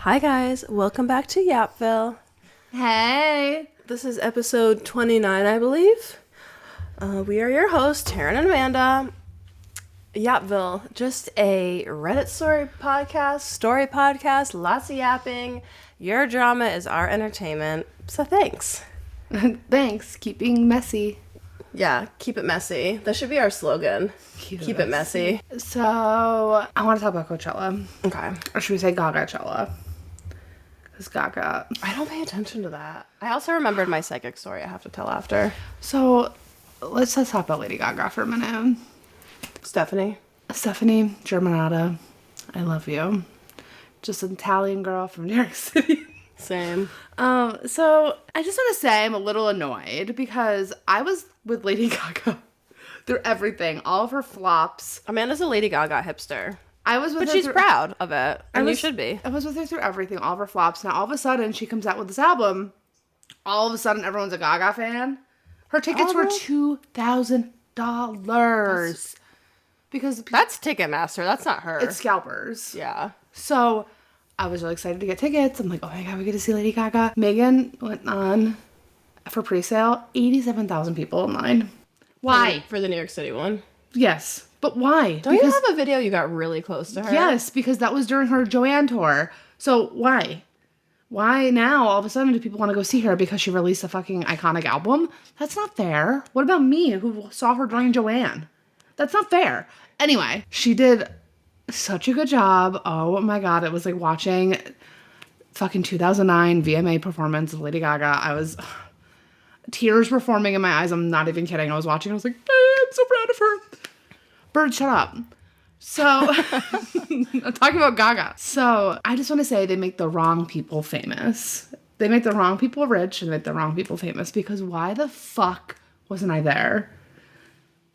Hi guys, welcome back to Yapville. Hey. This is episode 29, I believe. We are your hosts, Taryn and Amanda. Yapville, just a Reddit story podcast, lots of yapping. Your drama is our entertainment, so thanks. Thanks. Keeping messy. Yeah, keep it messy. That should be our slogan. Keep it messy. So, I want to talk about Coachella. Okay. Or should we say Gaga-chella? Because Gaga. I don't pay attention to that. I also remembered my psychic story I have to tell after. So, let's talk about Lady Gaga for a minute. Stephanie, Germanata, I love you. Just an Italian girl from New York City. Same. So, I just want to say I'm a little annoyed because I was with Lady Gaga through everything. All of her flops. Amanda's a Lady Gaga hipster. I was with her But she's through, proud of it, and you should be. I was with her through everything, all of her flops. Now, all of a sudden, she comes out with this album. All of a sudden, everyone's a Gaga fan. Her tickets were $2,000. Because That's Ticketmaster. That's not her. it's scalpers. Yeah. So, I was really excited to get tickets. I'm like, oh my God, we get to see Lady Gaga. Megan went on for pre-sale. 87,000 people in line. Why? For the New York City one. Yes. But why? Don't you have a video you got really close to her? Yes, because that was during her Joanne tour. So why? Why now all of a sudden do people want to go see her because she released a fucking iconic album? That's not fair. What about me who saw her during Joanne? That's not fair. Anyway, she did such a good job. Oh my God, it was like watching fucking 2009 VMA performance of Lady Gaga. Tears were forming in my eyes. I'm not even kidding. I was watching. I was like, I'm so proud of her. Bird, shut up. So, I'm talking about Gaga. So, I just want to say they make the wrong people famous. They make the wrong people rich and make the wrong people famous because why the fuck wasn't I there?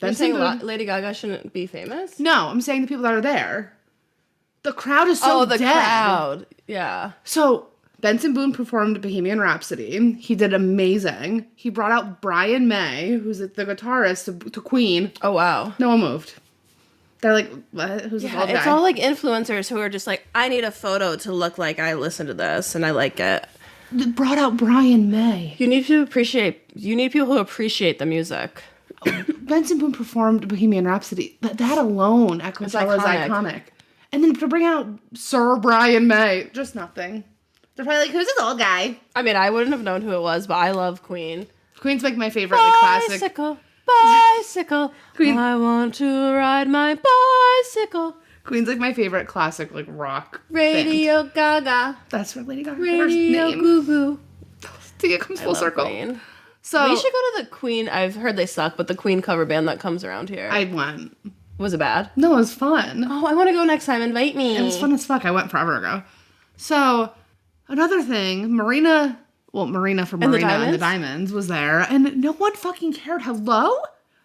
You're saying Lady Gaga shouldn't be famous? No, I'm saying the people that are there. The crowd is so dead. Crowd. Yeah. So, Benson Boone performed Bohemian Rhapsody. He did amazing. He brought out Brian May, who's the guitarist to Queen. Oh, wow. No one moved. They're like, what? Who's this old guy? It's all like influencers who are just like, I need a photo to look like I listen to this and I like it. Brought out Brian May. You need people who appreciate the music. Benson Boone performed Bohemian Rhapsody. That alone at Coachella is iconic. And then to bring out Sir Brian May, just nothing. They're probably like, who's this old guy? I mean, I wouldn't have known who it was, but I love Queen. Queen's like my favorite like classic. Bicycle. Queen. I want to ride my bicycle. Queen's like my favorite classic like rock Radio band. Gaga. That's what Lady Gaga Radio name. Goo Goo. See, it comes full circle. Queen. So we should go to the Queen. I've heard they suck, but the Queen cover band that comes around here. I went. Was it bad? No, it was fun. Oh, I want to go next time. Invite me. It was fun as fuck. I went forever ago. So another thing, Marina from Marina and the Diamonds was there, and no one fucking cared. Hello?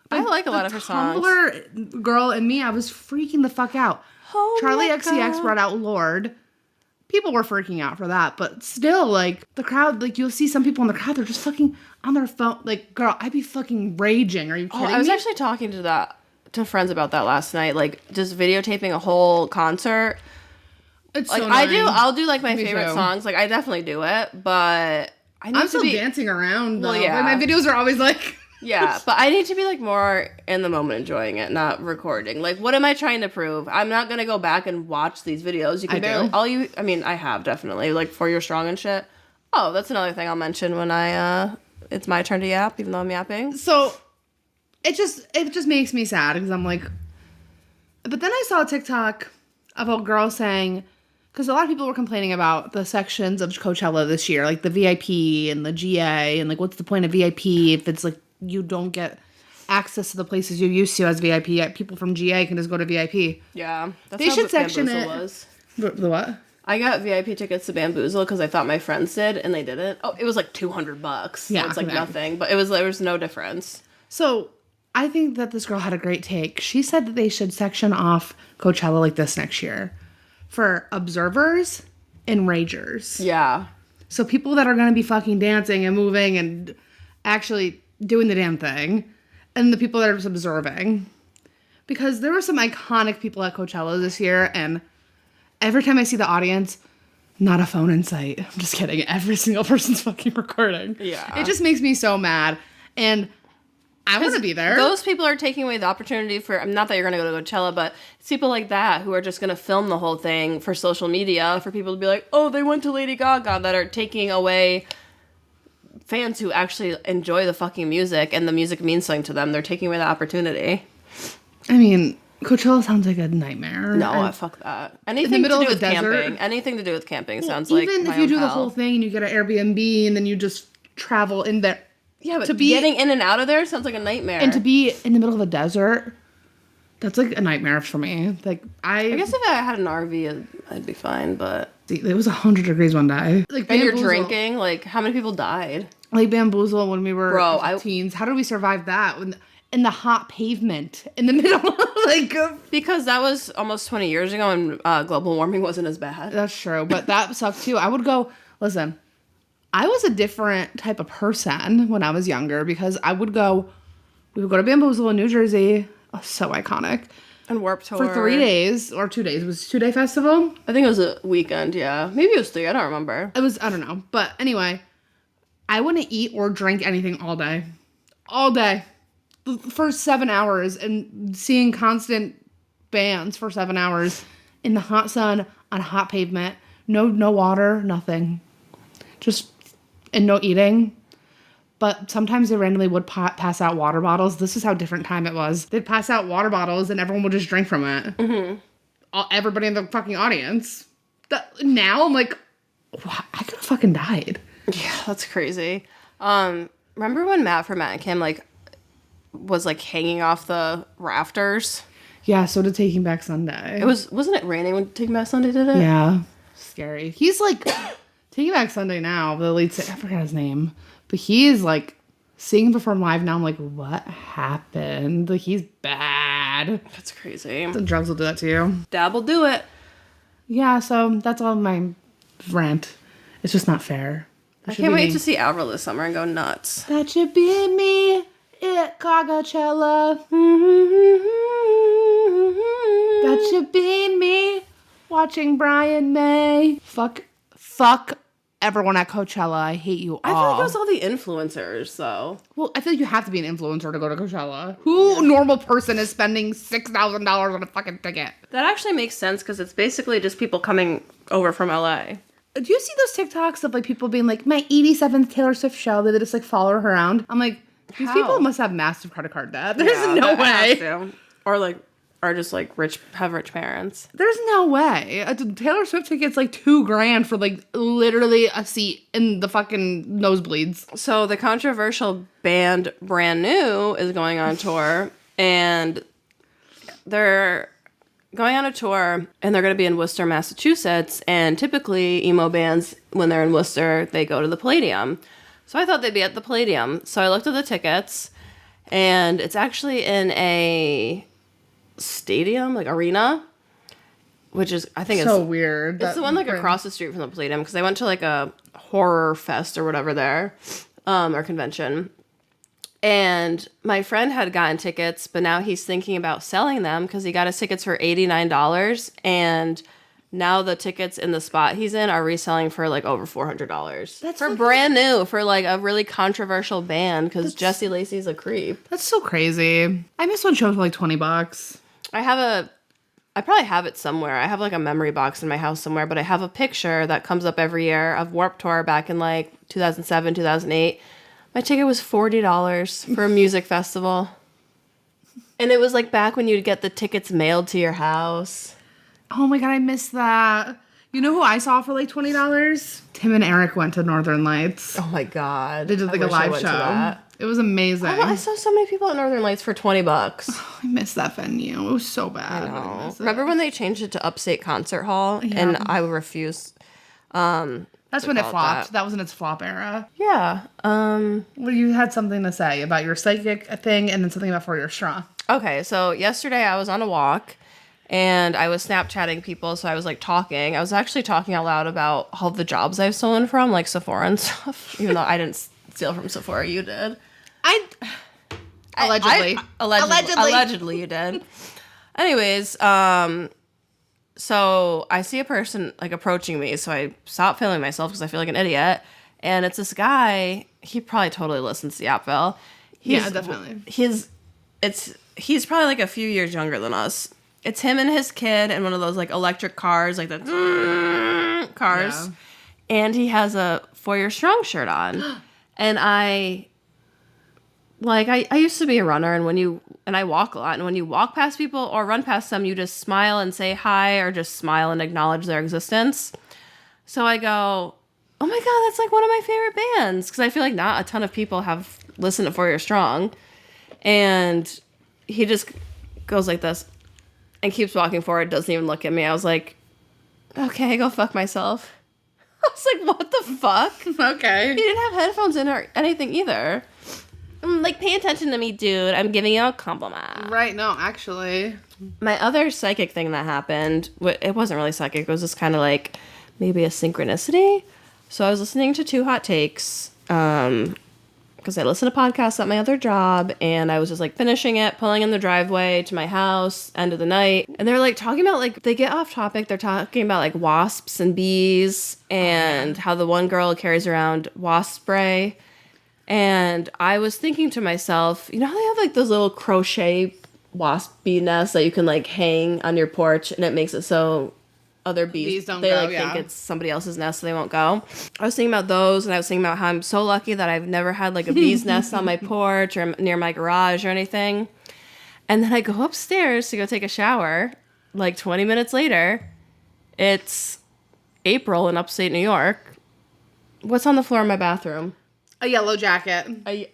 I like a lot of her songs. Tumblr girl and me, I was freaking the fuck out. Oh Charlie XCX brought out Lord. People were freaking out for that, but still, like, the crowd, like, you'll see some people in the crowd, they're just fucking on their phone. Like, girl, I'd be fucking raging. Are you kidding me? I was actually talking to friends about that last night, like, just videotaping a whole concert. It's like, so annoying. I'll do, like, my favorite too. songs. Like, I definitely do it, but I'm still dancing around, though. Well, yeah. Like, my videos are always, like... Yeah, but I need to be, like, more in the moment enjoying it, not recording. Like, what am I trying to prove? I'm not going to go back and watch these videos. You can barely... I have, definitely. Like, For You're Strong and shit. Oh, that's another thing I'll mention when it's my turn to yap, even though I'm yapping. So, it just makes me sad, because I'm like... But then I saw a TikTok of a girl saying... Because a lot of people were complaining about the sections of Coachella this year, like the VIP and the GA, and, like, what's the point of VIP if it's, like, you don't get access to the places you're used to as VIP. Yet people from GA can just go to VIP. Yeah. That's they should section it. Was. The what? I got VIP tickets to Bamboozle because I thought my friends did, and they didn't. Oh, it was like $200. Yeah. So it's like nothing, but there was no difference. So I think that this girl had a great take. She said that they should section off Coachella like this next year for observers and ragers. Yeah. So people that are going to be fucking dancing and moving and actually doing the damn thing, and the people that are just observing. Because there were some iconic people at Coachella this year, and every time I see the audience, Not a phone in sight. I'm just kidding. Every single person's fucking recording. Yeah. It just makes me so mad. And I want to be there. Those people are taking away the opportunity for, not that you're going to go to Coachella, but it's people like that who are just going to film the whole thing for social media for people to be like, oh, they went to Lady Gaga, that are taking away fans who actually enjoy the fucking music and the music means something to them. They're taking away the opportunity. I mean, Coachella sounds like a nightmare. No, fuck that. Anything to do with camping. Anything to do with camping sounds like even if you do the whole thing and you get an Airbnb and then you just travel in there. Yeah, but getting in and out of there sounds like a nightmare. And to be in the middle of a desert, that's like a nightmare for me. Like I guess if I had an RV, I'd be fine, but it was 100 degrees one day. Like, and you're drinking. Like, how many people died? Like Bamboozle when we were teens. How did we survive that? In the hot pavement in the middle, because that was almost 20 years ago, and global warming wasn't as bad. That's true, but that sucked too. I would go. Listen, I was a different type of person when I was younger because we would go to Bamboozle in New Jersey. Oh, so iconic. And Warped Tour. For 3 days or 2 days. It was a 2-day festival. I think it was a weekend, yeah. Maybe it was 3, I don't remember. I don't know. But anyway, I wouldn't eat or drink anything all day. All day. For 7 hours and seeing constant bands for 7 hours in the hot sun on hot pavement. No water, nothing. And no eating. But sometimes they randomly would pass out water bottles. This is how different time it was. They'd pass out water bottles and everyone would just drink from it. Mm-hmm. Everybody in the fucking audience. Now I'm like, I could have fucking died. Yeah, that's crazy. Remember when Matt from Matt and Kim was hanging off the rafters? Yeah, so did Taking Back Sunday. Wasn't it raining when Taking Back Sunday did it? Yeah. Scary. He's Taking Back Sunday now, the lead singer, I forgot his name. But he is seeing him perform live now. I'm like, what happened? He's bad. That's crazy. The drugs will do that to you. Dab will do it. Yeah, so that's all my rant. It's just not fair. I can't wait to see Avril this summer and go nuts. That should be me at Coachella. That should be me watching Brian May. Fuck everyone at Coachella. I hate you all. I feel like it was all the influencers, though. Well, I feel like you have to be an influencer to go to Coachella. Who normal person is spending $6,000 on a fucking ticket? That actually makes sense because it's basically just people coming over from LA. Do you see those TikToks of people being like, my 87th Taylor Swift show? They just follow her around. I'm like, these people must have massive credit card debt. There's no way. Or are just have rich parents. There's no way. A Taylor Swift ticket's $2,000 for literally a seat in the fucking nosebleeds. So the controversial band Brand New is going on tour, and they're going on a tour, and they're going to be in Worcester, Massachusetts. And typically emo bands, when they're in Worcester, they go to the Palladium. So I thought they'd be at the Palladium. So I looked at the tickets, and it's actually in a stadium, arena, which is, I think, so weird. It's the one across the street from the Palladium, because I went to a horror fest or whatever there, or convention, and my friend had gotten tickets, but now he's thinking about selling them because he got his tickets for $89, and now the tickets in the spot he's in are reselling for over $400. That's for Brand New, for a really controversial band, because Jesse Lacey's a creep. That's so crazy. I missed one show for $20. I probably have it somewhere. I have a memory box in my house somewhere, but I have a picture that comes up every year of Warped Tour back in 2007, 2008. My ticket was $40 for a music festival. And it was back when you'd get the tickets mailed to your house. Oh my God, I missed that. You know who I saw for $20? Tim and Eric went to Northern Lights. Oh my God. They did a live show. It was amazing. I saw so many people at Northern Lights for $20. Oh, I missed that venue. It was so bad. I know. Remember when they changed it to Upstate Concert Hall? Yeah. And I refused. That's when it flopped. That was in its flop era. Yeah. Well, you had something to say about your psychic thing and then something about For Your Straw. Okay, so yesterday I was on a walk. And I was Snapchatting people, so I was talking. I was actually talking out loud about all the jobs I've stolen from, Sephora and stuff. Even though I didn't steal from Sephora, you did. Allegedly. Allegedly you did. Anyways, So I see a person like approaching me, so I stop filming myself because I feel like an idiot. And it's this guy. He probably totally listens to Yapville. Yeah, definitely. He's probably like a few years younger than us. It's him and his kid in one of those like electric cars, like the cars. Yeah. And he has a 4 Year Strong shirt on. And I used to be a runner, and I walk a lot, and when you walk past people or run past them, you just smile and say hi, or just smile and acknowledge their existence. So I go, oh my God, that's like one of my favorite bands, because I feel like not a ton of people have listened to 4 Year Strong. And he just goes like this and keeps walking forward, doesn't even look at me. I was like, okay, go fuck myself. I was like, what the fuck? Okay. He didn't have headphones in or anything either. I'm like, pay attention to me, dude. I'm giving you a compliment. Right, no, actually. My other psychic thing that happened, it wasn't really psychic. It was just kind of like maybe a synchronicity. So I was listening to Two Hot Takes because I listen to podcasts at my other job, and I was just like finishing it, pulling in the driveway to my house, end of the night. And they're like talking about like, they get off topic. They're talking about like wasps and bees and how the one girl carries around wasp spray. And I was thinking to myself, you know how they have like those little crochet wasp bee nests that you can like hang on your porch, and it makes it so other bees don't they go, like think it's somebody else's nest, so they won't go. I was thinking about those, and I was thinking about how I'm so lucky that I've never had like a bee's nest on my porch or near my garage or anything. And then I go upstairs to go take a shower. Like 20 minutes later, it's April in upstate New York. What's on the floor in my bathroom? A yellow jacket.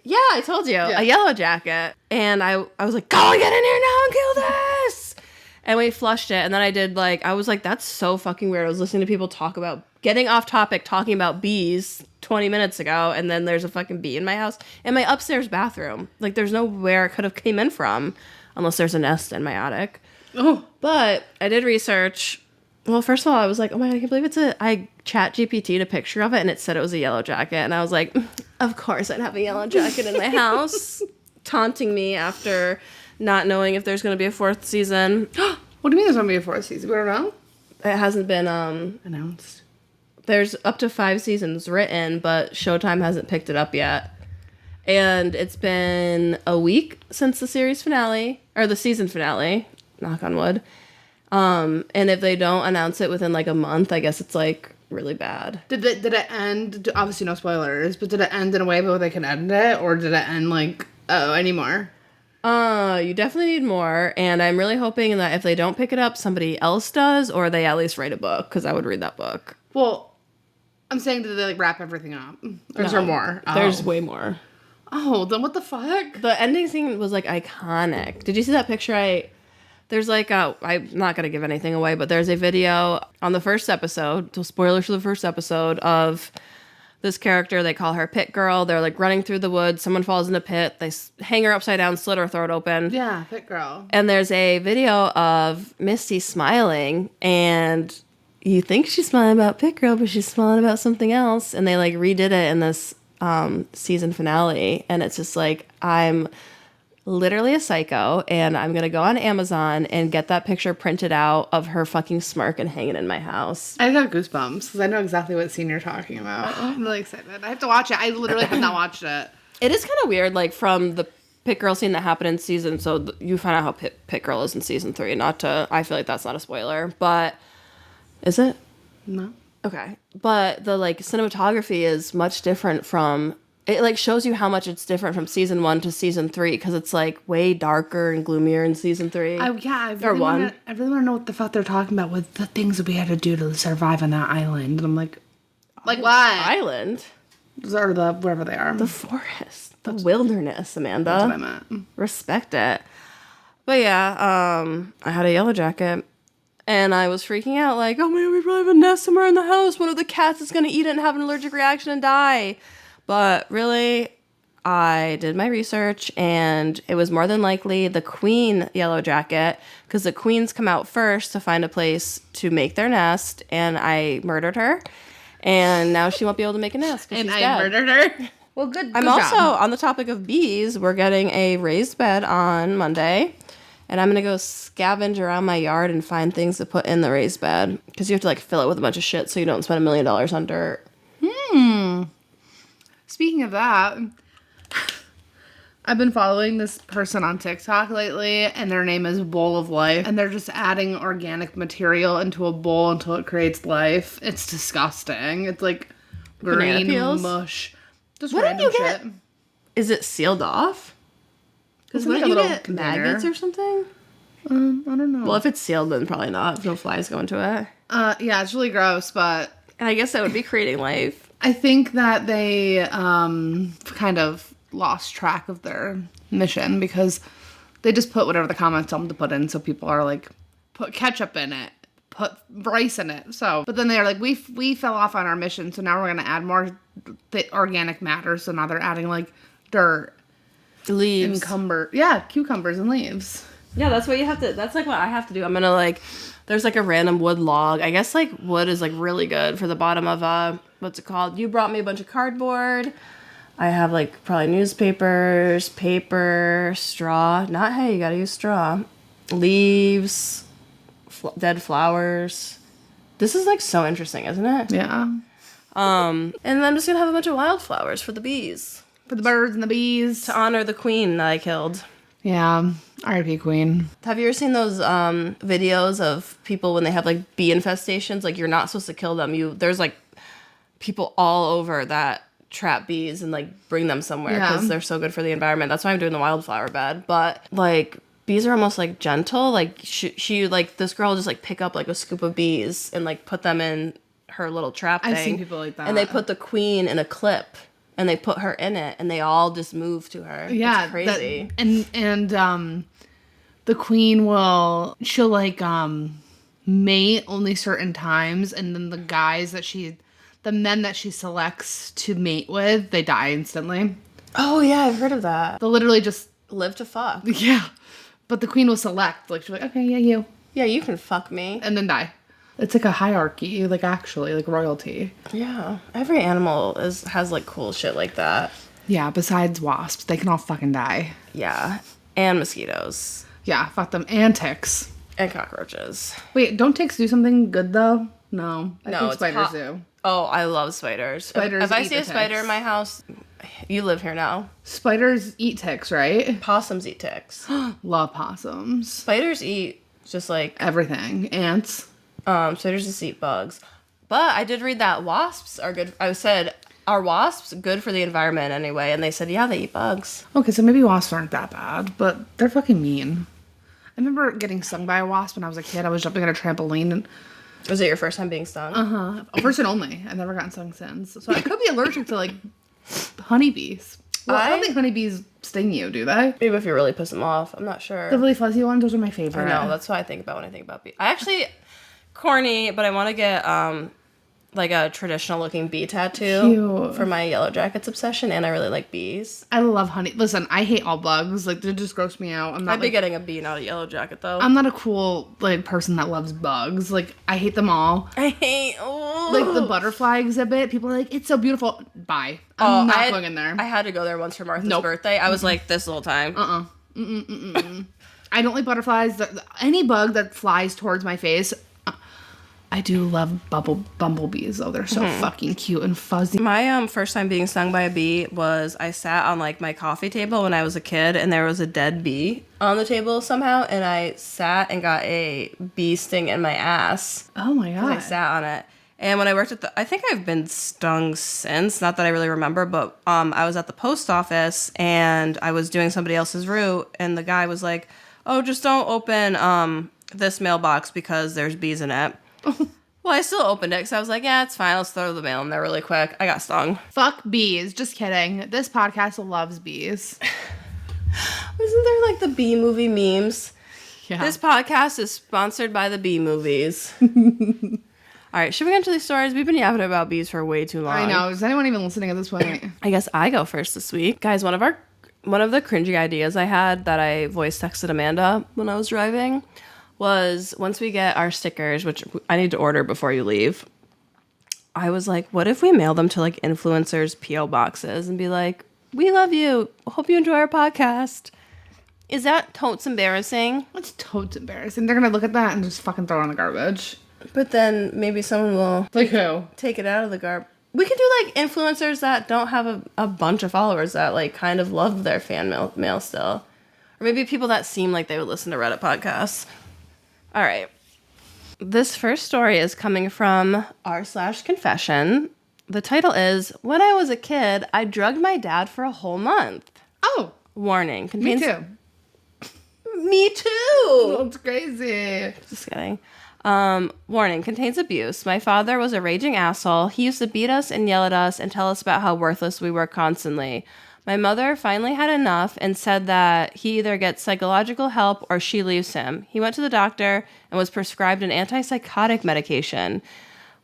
Yeah, I told you. Yeah. A yellow jacket. And I was like, go get in here now and kill this! And we flushed it. And then I was like, that's so fucking weird. I was listening to people talk about, getting off topic, talking about bees 20 minutes ago. And then there's a fucking bee in my house. In my upstairs bathroom. Like, there's nowhere it could have came in from. Unless there's a nest in my attic. Oh. But I did research. Well, first of all, I was like, oh my God, I can't believe I chat GPT'd a picture of it, and it said it was a yellow jacket. And I was like, of course I'd have a yellow jacket in my house. Taunting me after not knowing if there's going to be a fourth season. What do you mean there's going to be a fourth season? We don't know? It hasn't been announced. There's up to 5 seasons written, but Showtime hasn't picked it up yet. And it's been a week since the series finale, or the season finale, knock on wood. And if they don't announce it within like a month, I guess it's like really bad. Did it end, obviously no spoilers, but did it end in a way where they can end it, or did it end like, anymore? You definitely need more, and I'm really hoping that if they don't pick it up, somebody else does, or they at least write a book, because I would read that book. Well, I'm saying, did they like wrap everything up? Or is there more? There's way more. Oh, then what the fuck? The ending scene was like iconic. Did you see that picture? There's like I'm not going to give anything away, but there's a video on the first episode, so spoilers for the first episode, of this character. They call her Pit Girl. They're like running through the woods. Someone falls in a pit. They hang her upside down, slit her throat open. Yeah, Pit Girl. And there's a video of Misty smiling, and you think she's smiling about Pit Girl, but she's smiling about something else. And they like redid it in this season finale, and it's just like, I'm literally a psycho, and I'm gonna go on Amazon and get that picture printed out of her fucking smirk and hang it in my house. I got goosebumps because I know exactly what scene you're talking about. I'm really excited. I have to watch it. I literally have not watched it. It is kind of weird, like from the Pit Girl scene that happened in season, so you find out how Pit Girl is in season 3. I feel like that's not a spoiler, but is it? No. Okay. But the like cinematography is much different from, it like shows you how much it's different from season 1 to season 3, because it's like way darker and gloomier in season 3. I really want to know what the fuck they're talking about with the things that we had to do to survive on that island. And I'm like why? Island? Or wherever they are. The forest. The wilderness, Amanda. That's what I meant. Respect it. But yeah, I had a yellow jacket. And I was freaking out, like, oh man, we probably have a nest somewhere in the house. One of the cats is going to eat it and have an allergic reaction and die. But really, I did my research, and it was more than likely the queen yellow jacket, because the queens come out first to find a place to make their nest, and I murdered her. And now she won't be able to make a nest. And she's I dead. murdered her? Well, good I'm job. also, on the topic of bees, we're getting a raised bed on Monday. and I'm gonna go scavenge around my yard and find things to put in the raised bed because you have to like fill it with a bunch of shit so you don't spend $1 million on dirt. Speaking of that, I've been following this person on TikTok lately, and their name is Bowl of Life, and they're just adding organic material into a bowl until it creates life. It's disgusting. It's like Banana green peels? mush. Just What did random you get? shit. Is it sealed off? Because It's what like did a you little get? container. Maggots or something? I don't know. Well, if it's sealed, then probably not. If no flies go into it. Yeah, it's really gross, but And I guess that would be creating life. I think that they kind of lost track of their mission because they just put whatever the comments tell them to put in. So people are like, put ketchup in it, put rice in it. So, but then they're like, we fell off on our mission. So now we're going to add more organic matter. So now they're adding like dirt Leaves. and cucumbers and leaves. Yeah, that's what you have to. That's like what I have to do. I'm gonna like. There's like a random wood log. I guess like wood is like really good for the bottom of what's it called? You brought me a bunch of cardboard. I have like probably newspapers, paper, straw. Not hay. You gotta use straw. Leaves, dead flowers. This is like so interesting, isn't it? Yeah. And then I'm just gonna have a bunch of wildflowers for the bees For the birds and the bees. to honor the queen that I killed. Yeah. R.I.P. Queen. Have you ever seen those videos of people when they have like bee infestations? Like you're not supposed to kill them. There's like people all over that trap bees and like bring them somewhere because they're so good for the environment. That's why I'm doing the wildflower bed. But like bees are almost like gentle. Like she like this girl will just like pick up like a scoop of bees and like put them in her little trap thing. I've seen people like that. And they put the queen in a clip. And they put her in it, and they all just move to her. Yeah, it's crazy. And the queen she'll like mate only certain times, and then the men that she selects to mate with, they die instantly. Oh yeah, I've heard of that. They'll literally just Live to fuck. yeah, but the queen will select like she's like, okay, yeah, you, Yeah, you can fuck me. and then die. It's like a hierarchy, like actually, like royalty. Yeah, every animal has like cool shit like that. Yeah, besides wasps, they can all fucking die. Yeah, and mosquitoes Yeah, fuck them. And ticks. and cockroaches. Wait, don't ticks do something good though? No, I think it's spiders do. Oh, I love spiders. Spiders If I eat see the a spider ticks. in my house, you live here now. Spiders eat ticks, right? Possums eat ticks. Love possums. Spiders eat just like Everything. Ants. spiders just eat bugs. But I did read that wasps are good. I said, are wasps good for the environment anyway? And they said, yeah, they eat bugs. Okay, so maybe wasps aren't that bad, but they're fucking mean. I remember getting stung by a wasp when I was a kid. I was jumping on a trampoline and Was it your first time being stung? a person only. I've never gotten stung since. So I could be allergic to like honeybees. Well, I don't think honeybees sting you, do they? Maybe if you really piss them off. I'm not sure. The really fuzzy ones, those are my favorite. I know, that's what I think about when I think about bees. I actually, corny, but I want to get like a traditional looking bee tattoo Cute. for my Yellow Jackets obsession, and I really like bees. I love honey. Listen, I hate all bugs. Like, they just gross me out. I'd be getting a bee, not a Yellow Jacket, though. I'm not a cool like person that loves bugs. Like, I hate them all. I hate Like the butterfly exhibit, people are like, it's so beautiful. Bye. I'm not going in there. I had to go there once for Martha's Nope. birthday. I was like this the whole time. I don't like butterflies. Any bug that flies towards my face. I do love bumblebees though. They're so fucking cute and fuzzy. My first time being stung by a bee was I sat on like my coffee table when I was a kid, and there was a dead bee on the table somehow, and I sat and got a bee sting in my ass. Oh my I god. sat on it. And when I worked at I think I've been stung since, not that I really remember, but I was at the post office and I was doing somebody else's route, and the guy was like, oh, just don't open this mailbox because there's bees in it. Well, I still opened it because I was like, yeah, it's fine. Let's throw the mail in there really quick. I got stung. Fuck bees. Just kidding. This podcast loves bees. Isn't there like the bee movie memes? Yeah. This podcast is sponsored by the bee movies. All right, should we get into these stories? We've been yapping about bees for way too long. I know. Is anyone even listening at this point? I guess I go first this week. Guys, one of the cringy ideas I had that I voice texted Amanda when I was driving was once we get our stickers, which I need to order before you leave, I was like, what if we mail them to like influencers' P.O. boxes and be like, we love you. Hope you enjoy our podcast. Is that totes embarrassing? It's totes embarrassing. They're gonna look at that and just fucking throw it in the garbage. But then maybe someone will Like who? take it out of the garbage. We could do like influencers that don't have a bunch of followers that like kind of love their fan mail still. Or maybe people that seem like they would listen to Reddit podcasts. All right. This first story is coming from r/confession. The title is, When I Was a Kid, I Drugged My Dad for a Whole Month. Oh. Warning. Me too. Me too. That's crazy. Just kidding. Warning, contains abuse. My father was a raging asshole. He used to beat us and yell at us and tell us about how worthless we were constantly. My mother finally had enough and said that he either gets psychological help or she leaves him. He went to the doctor and was prescribed an antipsychotic medication.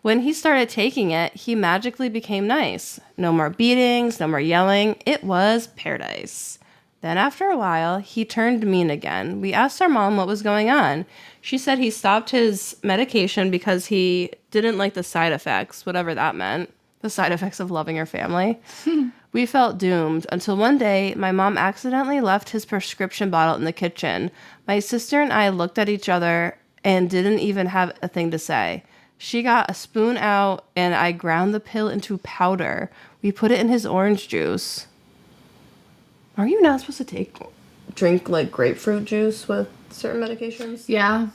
When he started taking it, he magically became nice. No more beatings, no more yelling. It was paradise. Then after a while, he turned mean again. We asked our mom what was going on. She said he stopped his medication because he didn't like the side effects, whatever that meant. The side effects of loving your family. We felt doomed until one day my mom accidentally left his prescription bottle in the kitchen. My sister and I looked at each other and didn't even have a thing to say. She got a spoon out and I ground the pill into powder. We put it in his orange juice. Are you not supposed to drink like grapefruit juice with certain medications? Yeah.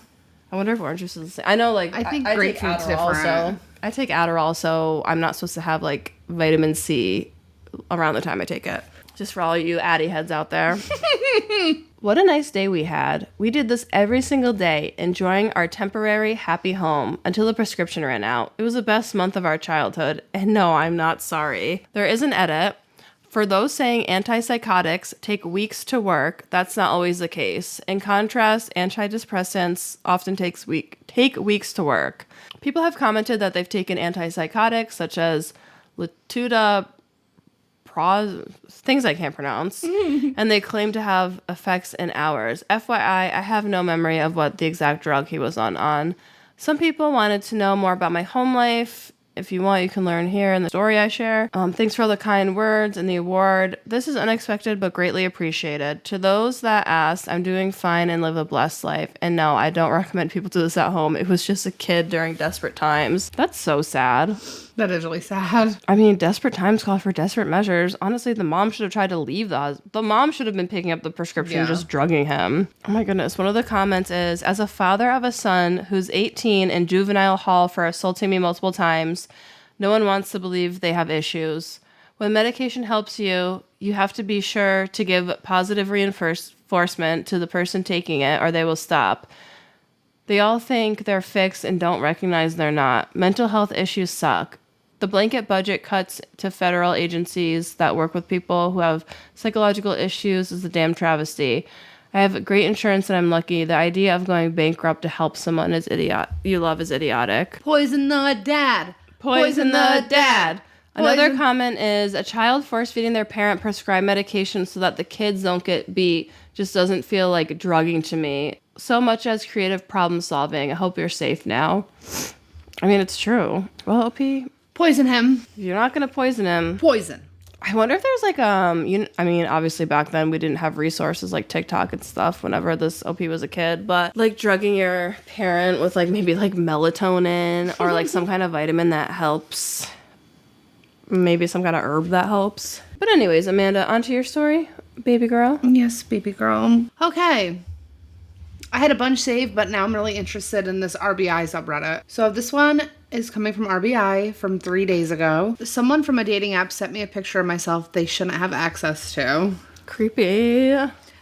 I wonder if orange juice is the same. I know, like, I think take grapefruit's Adderall different. Also. I take Adderall, so I'm not supposed to have like vitamin C around the time I take it. Just for all you Addy heads out there. What a nice day we had. We did this every single day, enjoying our temporary happy home until the prescription ran out. It was the best month of our childhood, and no, I'm not sorry. There is an edit. For those saying antipsychotics take weeks to work, that's not always the case. In contrast, antidepressants often take weeks to work. People have commented that they've taken antipsychotics such as Latuda, things I can't pronounce, and they claim to have effects in hours. FYI, I have no memory of what the exact drug he was on. Some people wanted to know more about my home life. If you want, you can learn here in the story I share. Thanks for all the kind words and the award. This is unexpected but greatly appreciated. To those that asked, I'm doing fine and live a blessed life. And no, I don't recommend people do this at home. It was just a kid during desperate times. That's so sad. That is really sad. I mean, desperate times call for desperate measures. Honestly, the mom should have tried to leave the mom should have been picking up the prescription and just drugging him. Oh my goodness. One of the comments is, as a father of a son who's 18 in juvenile hall for assaulting me multiple times, no one wants to believe they have issues. When medication helps you, you have to be sure to give positive reinforcement to the person taking it or they will stop. They all think they're fixed and don't recognize they're not. Mental health issues suck. The blanket budget cuts to federal agencies that work with people who have psychological issues is a damn travesty. I have great insurance and I'm lucky. The idea of going bankrupt to help someone you love is idiotic. Poison the dad. Poison the dad. Another comment is, a child force-feeding their parent prescribed medication so that the kids don't get beat just doesn't feel like drugging to me. So much as creative problem solving. I hope you're safe now. I mean, it's true. Well, OP, Poison him. you're not going to poison him. Poison. I wonder if there's like, I mean, obviously back then we didn't have resources like TikTok and stuff whenever this OP was a kid, but like drugging your parent with like maybe like melatonin or like some kind of vitamin that helps. Maybe some kind of herb that helps. But anyways, Amanda, onto your story, baby girl. Yes, baby girl. Okay. I had a bunch saved, but now I'm really interested in this RBI subreddit. So this one is coming from RBI from 3 days ago. Someone from a dating app sent me a picture of myself they shouldn't have access to. Creepy.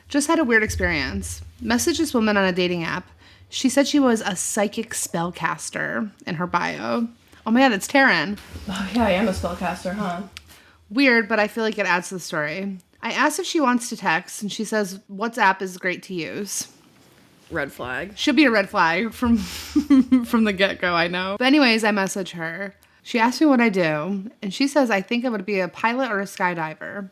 Just had a weird experience. Messaged this woman on a dating app. She said she was a psychic spellcaster in her bio. Oh my god, it's Taryn. Oh yeah, I am a spellcaster, huh? Weird, but I feel like it adds to the story. I asked if she wants to text, and she says WhatsApp is great to use. Red flag. Should be a red flag from from the get-go, I know. But anyways, I message her. She asked me what I do, and she says I think I would be a pilot or a skydiver.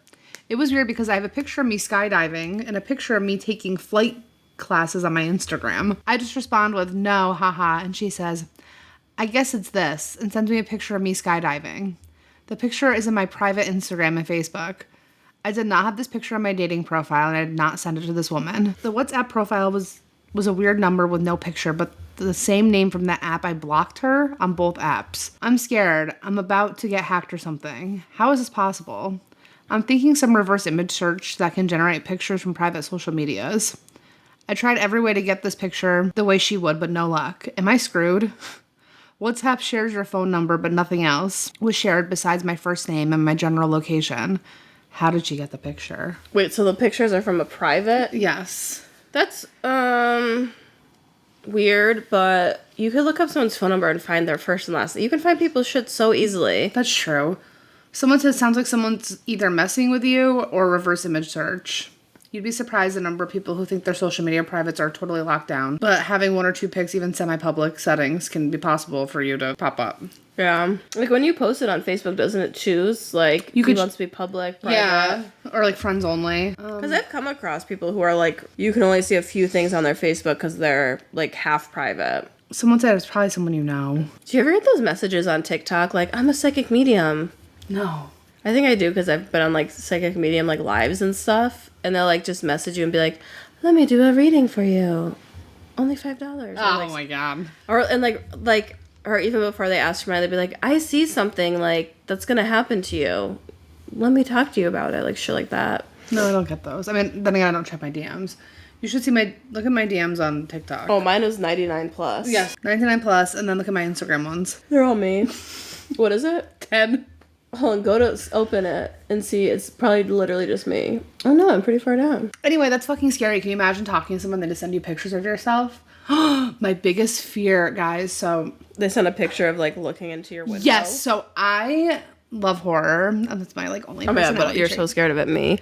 It was weird because I have a picture of me skydiving and a picture of me taking flight classes on my Instagram. I just respond with no, haha, and she says, I guess it's this, and sends me a picture of me skydiving. The picture is in my private Instagram and Facebook. I did not have this picture on my dating profile, and I did not send it to this woman. The WhatsApp profile was a weird number with no picture, but the same name from that app. I blocked her on both apps. I'm scared. I'm about to get hacked or something. How is this possible? I'm thinking some reverse image search that can generate pictures from private social medias. I tried every way to get this picture the way she would, but no luck. Am I screwed? WhatsApp shares your phone number, but nothing else was shared besides my first name and my general location. How did she get the picture? Wait, so the pictures are from a private? Yes. That's, weird, but you could look up someone's phone number and find their first and last. You can find people's shit so easily. That's true. Someone says sounds like someone's either messing with you or reverse image search. You'd be surprised the number of people who think their social media privates are totally locked down. But having one or two pics, even semi-public settings, can be possible for you to pop up. Yeah. Like when you post it on Facebook, doesn't it choose, like, you wants to be public, private? Yeah. Or like friends only. Because I've come across people who are like, you can only see a few things on their Facebook because they're like half private. Someone said it's probably someone you know. Do you ever get those messages on TikTok like, I'm a psychic medium? No. I think I do because I've been on like psychic medium like lives and stuff, and they'll like just message you and be like, let me do a reading for you. Only $5. Oh my god. Or or even before they ask for money, they'd be like, I see something like that's gonna happen to you. Let me talk to you about it, like shit like that. No, I don't get those. I mean, then again, I don't check my DMs. You should see look at my DMs on TikTok. Oh, mine was 99 plus. Yes, 99 plus, and then look at my Instagram ones. They're all me. What is it? 10. Hold on, go to open it and see. It's probably literally just me. Oh no, I'm pretty far down. Anyway, that's fucking scary. Can you imagine talking to someone, they just send you pictures of yourself? My biggest fear, guys, so... They sent a picture of, like, looking into your window. Yes, so I love horror. And that's my, like, only personality but you're trait. so scared of it, me.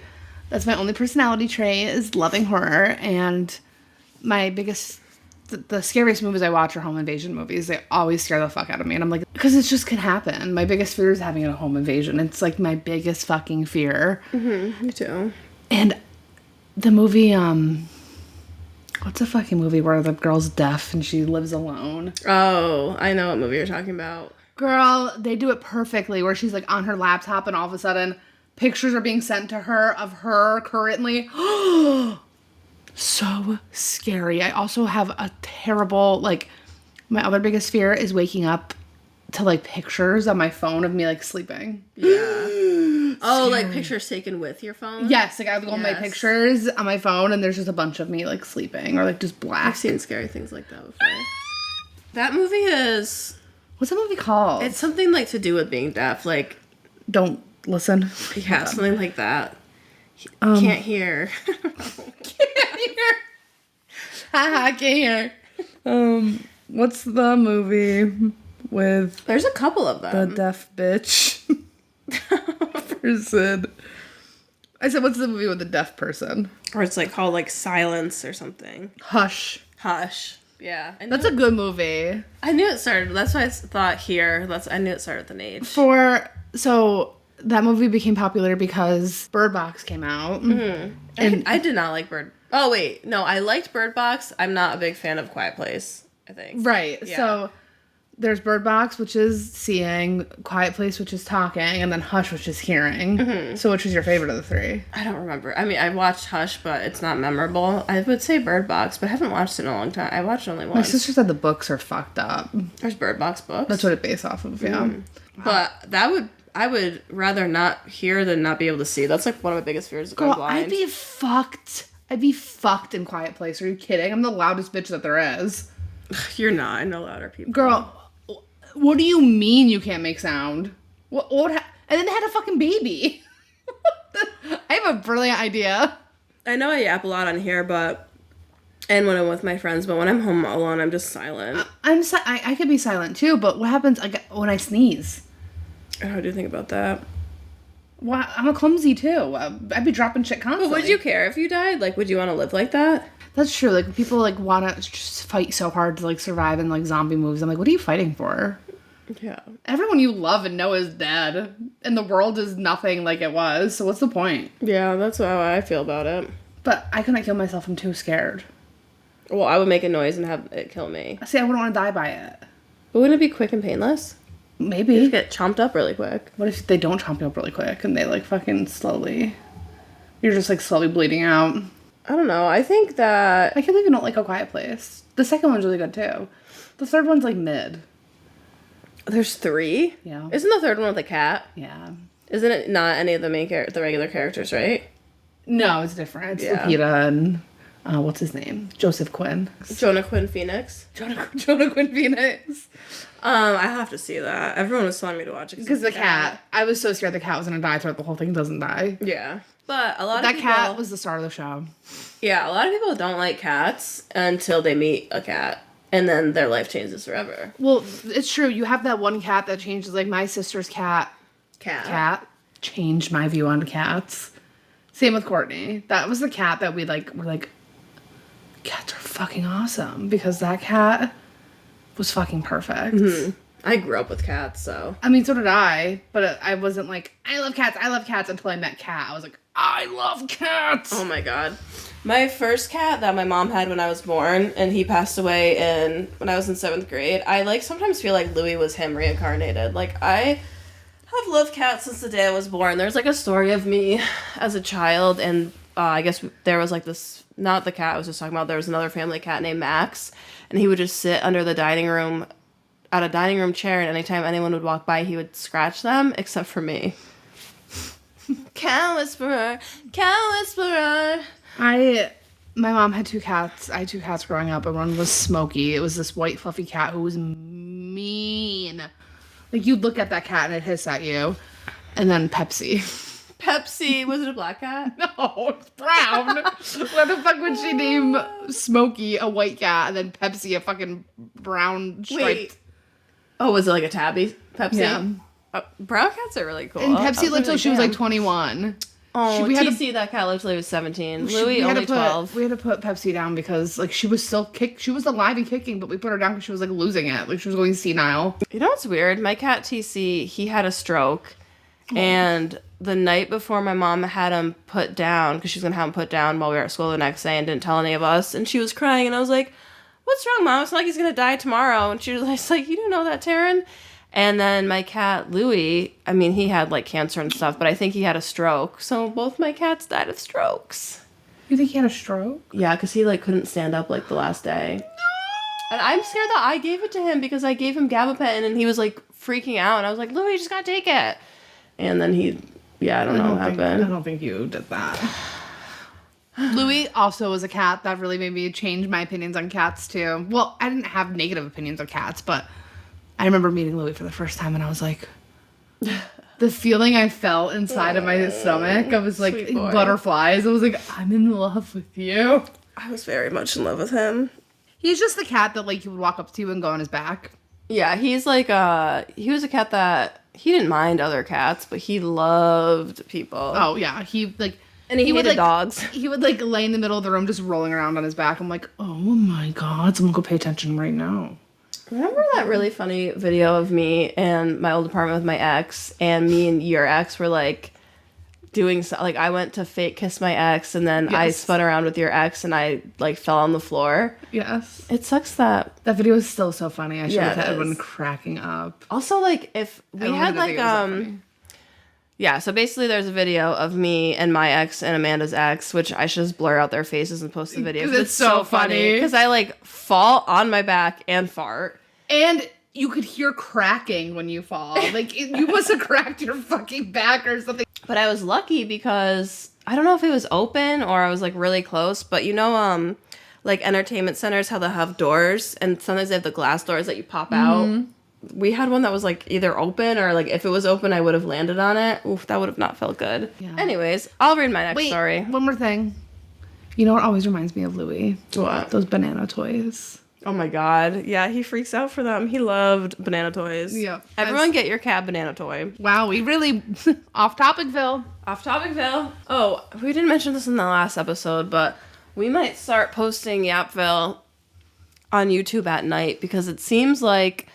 That's my only personality trait, is loving horror. And my biggest... The scariest movies I watch are home invasion movies. They always scare the fuck out of me. And I'm like, because it just can happen. My biggest fear is having a home invasion. It's, like, my biggest fucking fear. Mm-hmm, me too. And the movie, what's a fucking movie where the girl's deaf and she lives alone? Oh, I know what movie you're talking about. Girl, they do it perfectly where she's like on her laptop and all of a sudden pictures are being sent to her of her currently. So scary. I also have a terrible, like, my other biggest fear is waking up to like pictures on my phone of me like sleeping. Yeah. Oh, like pictures taken with your phone? Yes, like I go on my pictures on my phone and there's just a bunch of me like sleeping or like just black. I've seen scary things like that before. That movie is... What's that movie called? It's something like to do with being deaf, like... Don't listen. Yeah, something like that. Can't hear. I can't hear. What's the movie with... There's a couple of them. The deaf bitch person. I said, what's the movie with the deaf person? Or it's like called like Silence or something. Hush. Yeah. That's a good movie. I knew it started. That's why I thought here. I knew it started with an H. So that movie became popular because Bird Box came out. Mm-hmm. And I did not like Bird. Oh wait, no, I liked Bird Box. I'm not a big fan of Quiet Place, I think. Right. Yeah. So there's Bird Box, which is seeing, Quiet Place, which is talking, and then Hush, which is hearing. Mm-hmm. So which was your favorite of the three? I don't remember. I mean, I watched Hush, but it's not memorable. I would say Bird Box, but I haven't watched it in a long time. I watched it only once. My sister said the books are fucked up. There's Bird Box books? That's what it's based off of, yeah. Mm. Wow. But I would rather not hear than not be able to see. That's like one of my biggest fears, going blind. I'd be fucked in Quiet Place. Are you kidding? I'm the loudest bitch that there is. You're not. I know louder people. Girl, what do you mean you can't make sound? And then they had a fucking baby. I have a brilliant idea. I know I yap a lot on here, and when I'm with my friends, but when I'm home alone, I'm just silent. I could be silent too, but what happens when I sneeze? How do you think about that? Well, I'm a clumsy too. I'd be dropping shit constantly. But would you care if you died? Like, would you want to live like that? That's true. Like, people like want to just fight so hard to like survive in like zombie movies. I'm like, what are you fighting for? Yeah. Everyone you love and know is dead, and the world is nothing like it was. So what's the point? Yeah, that's how I feel about it. But I couldn't kill myself. I'm too scared. Well, I would make a noise and have it kill me. See, I wouldn't want to die by it. But wouldn't it be quick and painless? Maybe. You just get chomped up really quick. What if they don't chomp you up really quick and they like fucking slowly? You're just like slowly bleeding out. I don't know. I think that... I can't believe you don't like A Quiet Place. The second one's really good too. The third one's like mid. There's 3? Yeah. Isn't the third one with a cat? Yeah. Isn't it not any of the the regular characters, right? No, it's different. It's Yeah. Lupita and what's his name? Joseph Quinn. Jonah Quinn Phoenix. Jonah Quinn Phoenix. I have to see that. Everyone was telling me to watch it. Because the cat. I was so scared the cat was gonna die throughout the whole thing. Doesn't die. Yeah. But a lot of That people... cat was the star of the show. Yeah, a lot of people don't like cats until they meet a cat. And then their life changes forever. Well, it's true. You have that one cat that changes. Like, my sister's cat changed my view on cats. Same with Courtney. That was the cat that we, like, were like, cats are fucking awesome. Because that cat was fucking perfect. Mm-hmm. I grew up with cats, so... I mean, so did I. But I wasn't like, I love cats until I met Cat. I was like, I love cats! Oh my god. My first cat that my mom had when I was born, and he passed away when I was in 7th grade, I, like, sometimes feel like Louis was him reincarnated. Like, I have loved cats since the day I was born. There's, like, a story of me as a child, and I guess there was, like, this... Not the cat I was just talking about. There was another family cat named Max, and he would just sit under the dining room... at a dining room chair, and anytime anyone would walk by, he would scratch them, except for me. Cat whisperer, cat whisperer. My mom had 2 cats. I had 2 cats growing up, and one was Smokey. It was this white fluffy cat who was mean. Like, you'd look at that cat and it'd hiss at you. And then Pepsi. Pepsi, was it a black cat? No, it's brown. Why the fuck would she name Smokey a white cat and then Pepsi a fucking brown striped? Wait. Oh, was it like a tabby Pepsi? Yeah. Brown cats are really cool. And Pepsi lived till she was like 21. Oh, we had TC, that cat lived till he was 17. Louis, only 12. We had to put Pepsi down because, like, she was still she was alive and kicking, but we put her down because she was, like, losing it. Like, she was going senile. You know what's weird? My cat TC, he had a stroke. And the night before my mom had him put down, because she was going to have him put down while we were at school the next day and didn't tell any of us. And she was crying, and I was like, what's wrong, Mom? It's not like he's going to die tomorrow. And she was like, you didn't know that, Taryn? And then my cat, Louis, I mean, he had, like, cancer and stuff, but I think he had a stroke. So both my cats died of strokes. You think he had a stroke? Yeah, because he, like, couldn't stand up, like, the last day. No! And I'm scared that I gave it to him because I gave him gabapentin, and he was, like, freaking out. And I was like, Louis, you just gotta take it. And then I don't know what happened. I don't think you did that. Louis also was a cat that really made me change my opinions on cats, too. Well, I didn't have negative opinions of cats, but I remember meeting Louis for the first time, and I was like, the feeling I felt inside of my stomach, I was like, butterflies. I was like, I'm in love with you. I was very much in love with him. He's just the cat that, like, you would walk up to and go on his back. Yeah, he's like, he was a cat that, he didn't mind other cats, but he loved people. Oh, yeah. He, like... And he hated would, like, dogs. He would, like, lay in the middle of the room just rolling around on his back. I'm like, oh my god, someone go pay attention right now. Remember that really funny video of me and my old apartment with my ex, and me and your ex were, like, doing... Like, I went to fake kiss my ex, and then I spun around with your ex, and I, like, fell on the floor. Yes. It sucks that... That video is still so funny. I should have had it everyone is. cracking up. Also, like, if we had, like, yeah, so basically there's a video of me and my ex and Amanda's ex, which I should just blur out their faces and post the video. Because it's so funny. Because I, like, fall on my back and fart. And you could hear cracking when you fall. Like, you must have cracked your fucking back or something. But I was lucky because I don't know if it was open or I was, like, really close. But, you know, like, entertainment centers, how they have doors. And sometimes they have the glass doors that you pop out. We had one that was, like, either open or, like, if it was open, I would have landed on it. Oof, that would have not felt good. Yeah. Anyways, I'll read my next story. One more thing. You know what always reminds me of Louis? What? Those banana toys. Oh my god. Yeah, he freaks out for them. He loved banana toys. Yeah. Everyone get your cat banana toy. Wow, we really... Off topic, Phil. Off topic, Phil. Oh, we didn't mention this in the last episode, but we might start posting Yapville on YouTube at night because it seems like...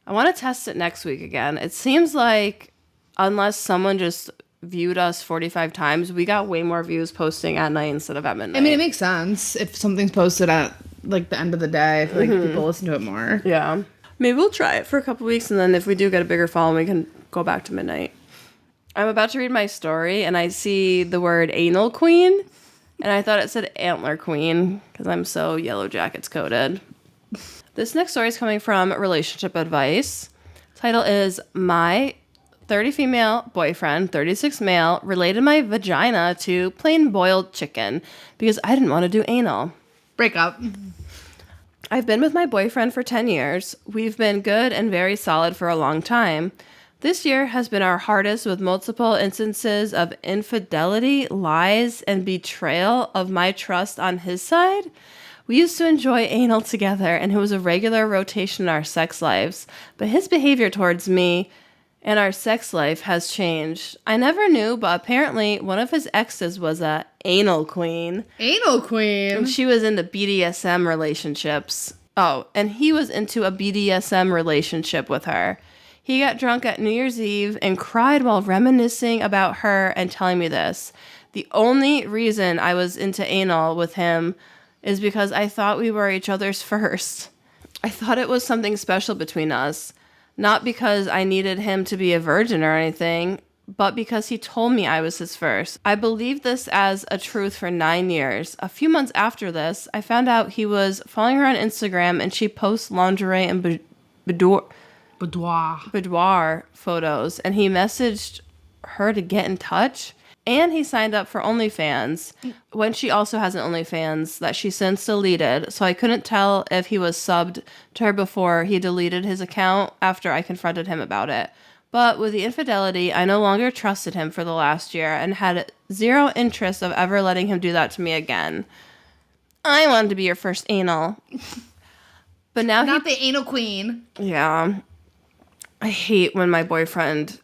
I want to test it next week again. It seems like unless someone just viewed us 45 times, we got way more views posting at night instead of at midnight. I mean, it makes sense. If something's posted at, like, the end of the day, I feel like people listen to it more. Yeah. Maybe we'll try it for a couple weeks, and then if we do get a bigger following, we can go back to midnight. I'm about to read my story, and I see the word anal queen, and I thought it said antler queen, because I'm so Yellow Jackets coded. This next story is coming from Relationship Advice. Title is My 30 female boyfriend, 36 male, related my vagina to plain boiled chicken because I didn't want to do anal. Break up. I've been with my boyfriend for 10 years. We've been good and very solid for a long time. This year has been our hardest with multiple instances of infidelity, lies, and betrayal of my trust on his side. We used to enjoy anal together, and it was a regular rotation in our sex lives, but his behavior towards me and our sex life has changed. I never knew, but apparently one of his exes was a anal queen. Anal queen. And she was into BDSM relationships. Oh, and he was into a BDSM relationship with her. He got drunk at New Year's Eve and cried while reminiscing about her and telling me this. The only reason I was into anal with him is because I thought we were each other's first. I thought it was something special between us. Not because I needed him to be a virgin or anything, but because he told me I was his first. I believed this as a truth for 9 years. A few months after this, I found out he was following her on Instagram and she posts lingerie and boudoir photos, and he messaged her to get in touch. And he signed up for OnlyFans when she also has an OnlyFans that she since deleted. So I couldn't tell if he was subbed to her before he deleted his account after I confronted him about it. But with the infidelity, I no longer trusted him for the last year and had zero interest of ever letting him do that to me again. I wanted to be your first anal. But now Not the anal queen. Yeah. I hate when my boyfriend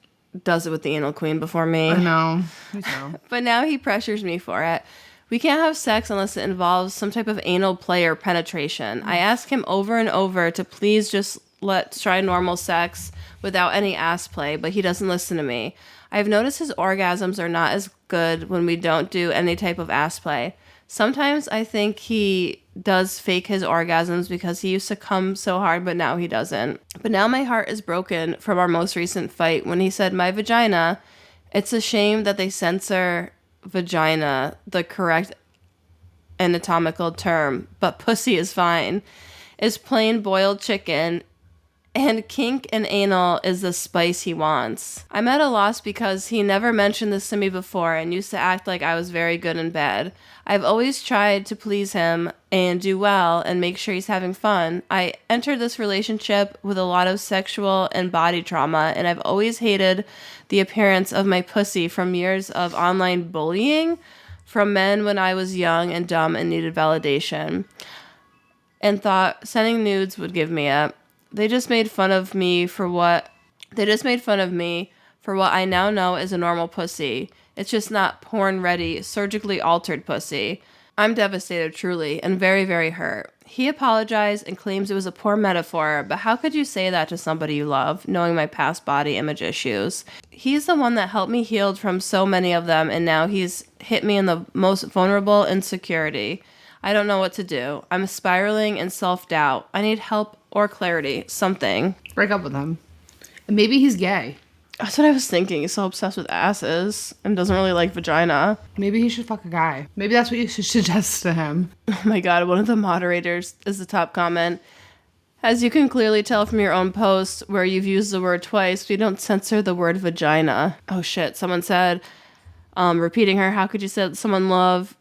does it with the anal queen before me. I know. Me too. But now he pressures me for it. We can't have sex unless it involves some type of anal play or penetration. I ask him over and over to please just let's try normal sex without any ass play, but he doesn't listen to me. I've noticed his orgasms are not as good when we don't do any type of ass play. Sometimes I think he does fake his orgasms because he used to come so hard, but now he doesn't. But now my heart is broken from our most recent fight when he said, my vagina, it's a shame that they censor vagina, the correct anatomical term, but pussy is fine, is plain boiled chicken, and kink and anal is the spice he wants. I'm at a loss because he never mentioned this to me before and used to act like I was very good in bed. I've always tried to please him and do well and make sure he's having fun. I entered this relationship with a lot of sexual and body trauma, and I've always hated the appearance of my pussy from years of online bullying from men when I was young and dumb and needed validation, and thought sending nudes would give me up. They just made fun of me for what I now know is a normal pussy. It's just not porn-ready, surgically altered pussy. I'm devastated, truly, and very, very hurt. He apologized and claims it was a poor metaphor, but how could you say that to somebody you love, knowing my past body image issues? He's the one that helped me heal from so many of them, and now he's hit me in the most vulnerable insecurity. I don't know what to do. I'm spiraling in self-doubt. I need help or clarity. Something. Break up with him. And maybe he's gay. That's what I was thinking. He's so obsessed with asses and doesn't really like vagina. Maybe he should fuck a guy. Maybe that's what you should suggest to him. Oh my god, one of the moderators is the top comment. As you can clearly tell from your own post where you've used the word twice, we don't censor the word vagina. Oh shit, someone said, repeating her, how could you say someone love?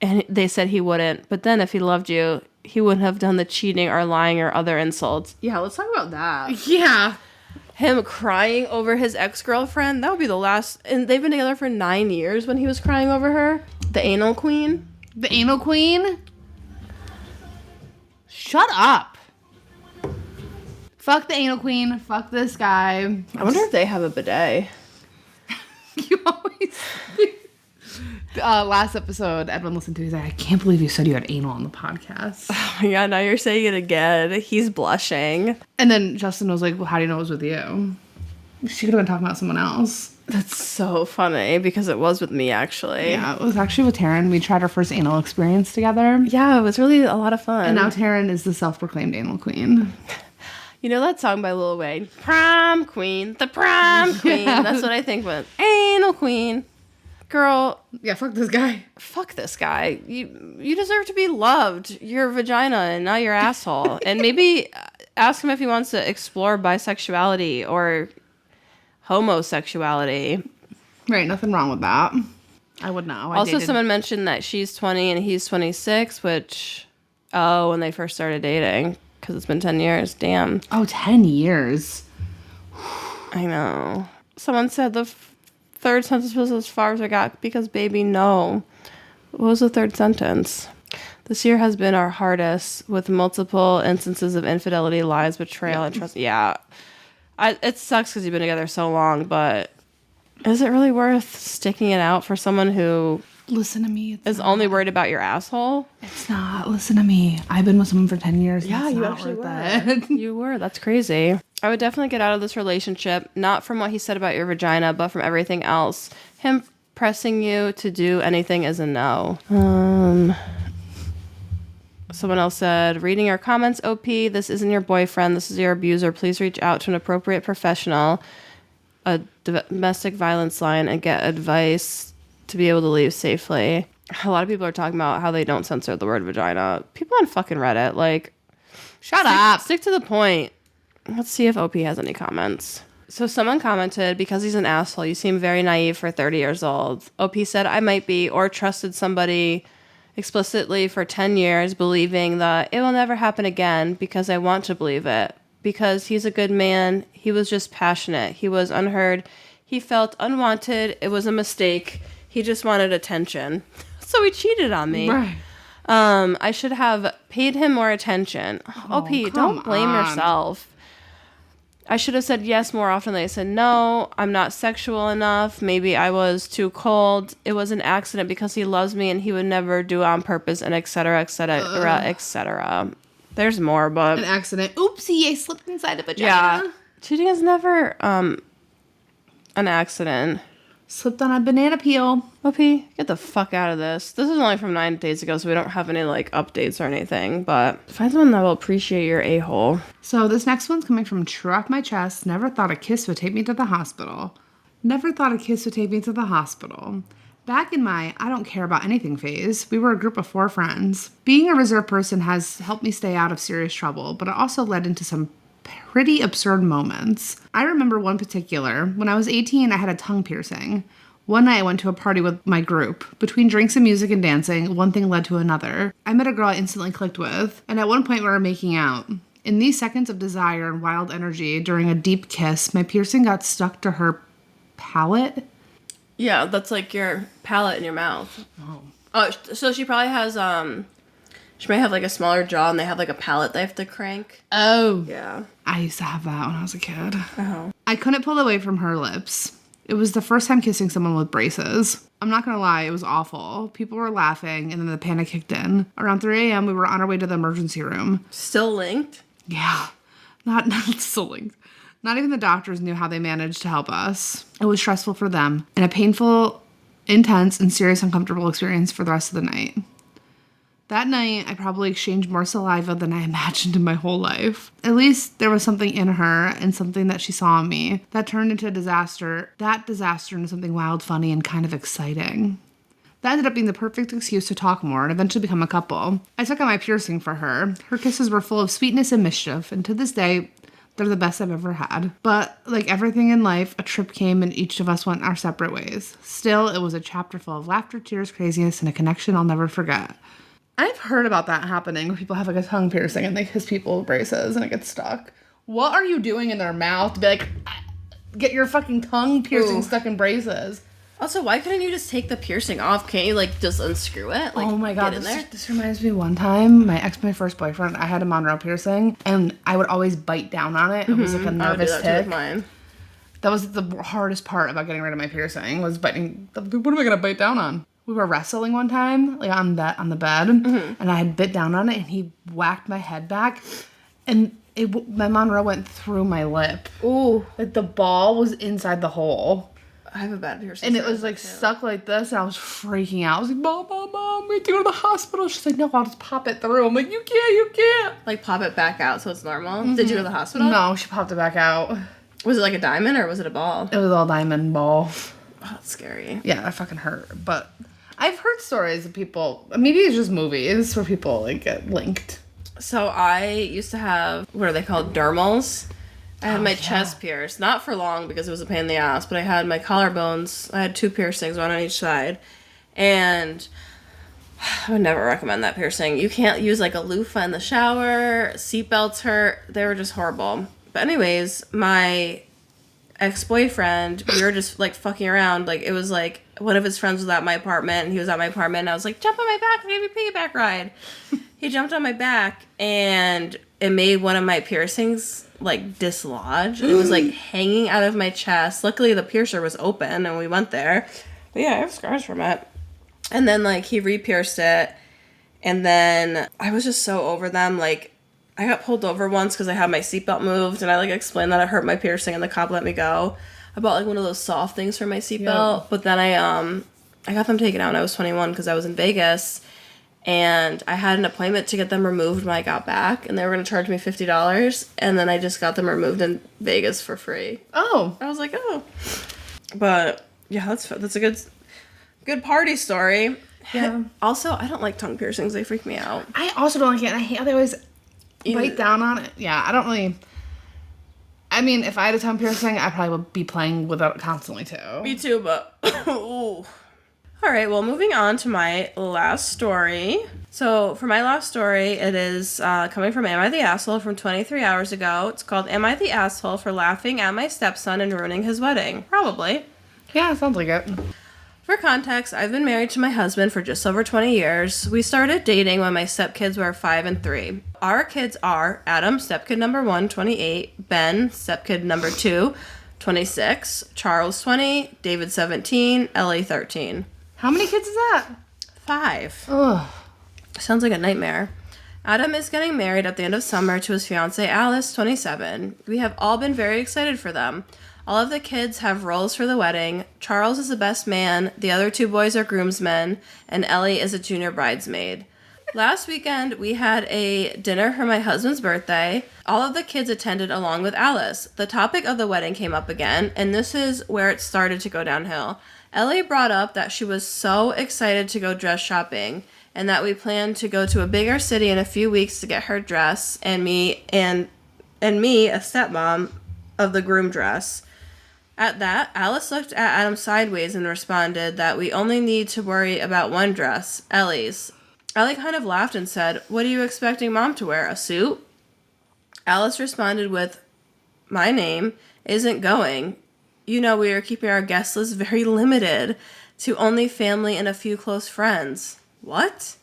And they said he wouldn't. But then if he loved you, he wouldn't have done the cheating or lying or other insults. Yeah, let's talk about that. Yeah. Him crying over his ex-girlfriend, that would be the last. And they've been together for 9 years when he was crying over her. The anal queen. The anal queen? Shut up. Fuck the anal queen. Fuck this guy. I wonder if they have a bidet. You always... last episode, Edwin listened to, he's like, I can't believe you said you had anal on the podcast. Oh my god, now you're saying it again. He's blushing. And then Justin was like, well, how do you know it was with you? She could have been talking about someone else. That's so funny because it was with me, actually. Yeah, it was actually with Taryn. We tried our first anal experience together. Yeah, it was really a lot of fun. And now Taryn is the self-proclaimed anal queen. You know that song by Lil Wayne? Prom queen, the prom queen. Yeah. That's what I think with anal queen. Girl, Yeah, fuck this guy. fuck this guy. You deserve to be loved. Your vagina and not your asshole. And maybe ask him if he wants to explore bisexuality or homosexuality. Right, nothing wrong with that. I would know. Also, someone mentioned that she's 20 and he's 26, which, when they first started dating, because it's been 10 years. Damn. Oh, 10 years. I know. Someone said the third sentence was as far as I got because, baby, no. What was the third sentence? This year has been our hardest with multiple instances of infidelity, lies, betrayal, and trust. Yeah. It sucks because you've been together so long, but is it really worth sticking it out for someone who Listen to me. is only worried about your asshole? It's not. Listen to me. I've been with someone for 10 years. Yeah, It's you not actually worth were. it. You were. That's crazy. I would definitely get out of this relationship, not from what he said about your vagina, but from everything else. Him pressing you to do anything is a no. Someone else said, reading your comments, OP, this isn't your boyfriend. This is your abuser. Please reach out to an appropriate professional, a domestic violence line, and get advice to be able to leave safely. A lot of people are talking about how they don't censor the word vagina. People on fucking Reddit, like, Shut up. stick to the point. Let's see if OP has any comments. So someone commented, because he's an asshole, you seem very naive for 30 years old. OP said, I might be, or trusted somebody explicitly for 10 years, believing that it will never happen again because I want to believe it. Because he's a good man. He was just passionate. He was unheard. He felt unwanted. It was a mistake. He just wanted attention. So he cheated on me. Right. I should have paid him more attention. OP, don't blame yourself. I should have said yes more often. I said, no, I'm not sexual enough. Maybe I was too cold. It was an accident because he loves me and he would never do it on purpose, and et cetera, et cetera, et cetera. There's more, but... An accident. Oopsie, I slipped inside a vagina. Yeah. Cheating is never an accident. Slipped on a banana peel. OP, get the fuck out of this. This is only from 9 days ago, so we don't have any, like, updates or anything, but find someone that will appreciate your a-hole. So this next one's coming from True Off My Chest. Never thought a kiss would take me to the hospital. Never thought a kiss would take me to the hospital. Back in my I don't care about anything phase, we were a group of 4 friends. Being a reserved person has helped me stay out of serious trouble, but it also led into some pretty absurd moments. I remember one particular. When I was 18, I had a tongue piercing. One night I went to a party with my group. Between drinks and music and dancing, one thing led to another. I met a girl I instantly clicked with, and at one point we were making out. In these seconds of desire and wild energy during a deep kiss, my piercing got stuck to her palate. Yeah, that's like your palate in your mouth. Oh, so she probably has, she may have like a smaller jaw and they have like a palate they have to crank. Oh. Yeah. I used to have that when I was a kid. Oh. I couldn't pull away from her lips. It was the first time kissing someone with braces. I'm not gonna lie, it was awful. People were laughing, and then the panic kicked in. Around 3 a.m., we were on our way to the emergency room. Still linked? Yeah, not still linked. Not even the doctors knew how they managed to help us. It was stressful for them, and a painful, intense, and serious uncomfortable experience for the rest of the night. That night, I probably exchanged more saliva than I imagined in my whole life. At least there was something in her and something that she saw in me that turned into a disaster. That disaster into something wild, funny, and kind of exciting. That ended up being the perfect excuse to talk more and eventually become a couple. I took out my piercing for her. Her kisses were full of sweetness and mischief, and to this day, they're the best I've ever had. But like everything in life, a trip came and each of us went our separate ways. Still, it was a chapter full of laughter, tears, craziness, and a connection I'll never forget. I've heard about that happening where people have like a tongue piercing and they kiss people with braces and it gets stuck. What are you doing in their mouth to be like, get your fucking tongue piercing stuck in braces? Also, why couldn't you just take the piercing off? Can't you like just unscrew it? Like, oh my god, get in there? This reminds me one time, my first boyfriend, I had a Monroe piercing and I would always bite down on it. It was like a nervous I would do that tick. too with mine. That was the hardest part about getting rid of my piercing was biting. What am I gonna bite down on? We were wrestling one time, like on the bed, and I had bit down on it, and he whacked my head back, and my Monroe went through my lip. Ooh. Like the ball was inside the hole. I have a bad piercing. And it was like stuck like this, and I was freaking out. I was like, Mom, we have to go to the hospital. She's like, no, I'll just pop it through. I'm like, you can't. Like, pop it back out so it's normal? Mm-hmm. Did you go to the hospital? No, she popped it back out. Was it like a diamond or was it a ball? It was all diamond ball. Oh, that's scary. Yeah, that fucking hurt. But I've heard stories of people, maybe it's just movies where people like get linked. So I used to have, what are they called, dermals? I had my chest pierced, not for long because it was a pain in the ass, but I had my collarbones. I had 2 piercings, one on each side, and I would never recommend that piercing. You can't use like a loofah in the shower. Seatbelts hurt. They were just horrible. But anyways, my ex-boyfriend, we were just like fucking around. Like, it was like one of his friends was at my apartment, and he was at my apartment, and I was like, jump on my back, maybe piggyback ride. He jumped on my back, and it made one of my piercings like dislodge. It was like hanging out of my chest. Luckily the piercer was open and we went there. But yeah, I have scars from it. And then like he re-pierced it, and then I was just so over them. Like, I got pulled over once because I had my seatbelt moved, and I like explained that I hurt my piercing and the cop let me go. I bought like one of those soft things for my seatbelt, but then I got them taken out when I was 21 because I was in Vegas. And I had an appointment to get them removed when I got back, and they were going to charge me $50, and then I just got them removed in Vegas for free. Oh. I was like, oh. But, yeah, that's a good party story. Yeah. Also, I don't like tongue piercings. They freak me out. I also don't like it, and I hate how they always bite down on it. Yeah, I don't really... I mean, if I had a tongue piercing, I probably would be playing with it constantly, too. Me too, but... Ooh. All right, well, moving on to my last story. So, for my last story, it is coming from Am I the Asshole from 23 hours ago. It's called Am I the Asshole for Laughing at My Stepson and Ruining His Wedding? Probably. Yeah, sounds like it. For context, I've been married to my husband for just over 20 years. We started dating when my stepkids were 5 and 3. Our kids are Adam, stepkid number 1, 28, Ben, stepkid number 2, 26, Charles, 20, David, 17, Ellie, 13. How many kids is that? 5. Ugh. Sounds like a nightmare. Adam is getting married at the end of summer to his fiancée Alice, 27. We have all been very excited for them. All of the kids have roles for the wedding. Charles is the best man, the other 2 boys are groomsmen, and Ellie is a junior bridesmaid. Last weekend, we had a dinner for my husband's birthday. All of the kids attended along with Alice. The topic of the wedding came up again, and this is where it started to go downhill. Ellie brought up that she was so excited to go dress shopping, and that we planned to go to a bigger city in a few weeks to get her dress, and me, a stepmom, of the groom dress. At that, Alice looked at Adam sideways and responded that we only need to worry about one dress, Ellie's. Ellie kind of laughed and said, "What are you expecting Mom to wear, a suit?" Alice responded with, "My name isn't going. You know we are keeping our guest list very limited to only family and a few close friends." What?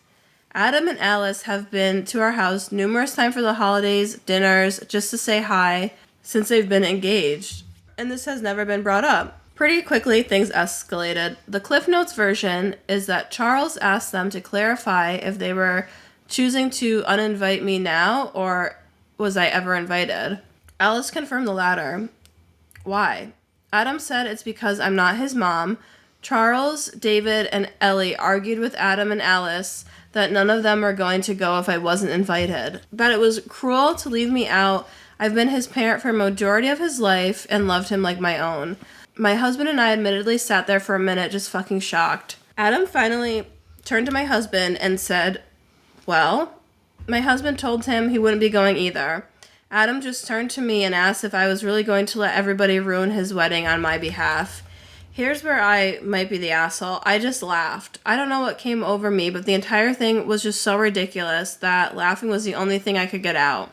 Adam and Alice have been to our house numerous times for the holidays, dinners, just to say hi, since they've been engaged. And this has never been brought up. Pretty quickly, things escalated. The Cliff Notes version is that Charles asked them to clarify if they were choosing to uninvite me now, or was I ever invited? Alice confirmed the latter. Why? Adam said it's because I'm not his mom. Charles, David, and Ellie argued with Adam and Alice that none of them were going to go if I wasn't invited. That it was cruel to leave me out. I've been his parent for a majority of his life and loved him like my own. My husband and I admittedly sat there for a minute just fucking shocked. Adam finally turned to my husband and said, "Well?" My husband told him he wouldn't be going either. Adam just turned to me and asked if I was really going to let everybody ruin his wedding on my behalf. Here's where I might be the asshole. I just laughed. I don't know what came over me, but the entire thing was just so ridiculous that laughing was the only thing I could get out.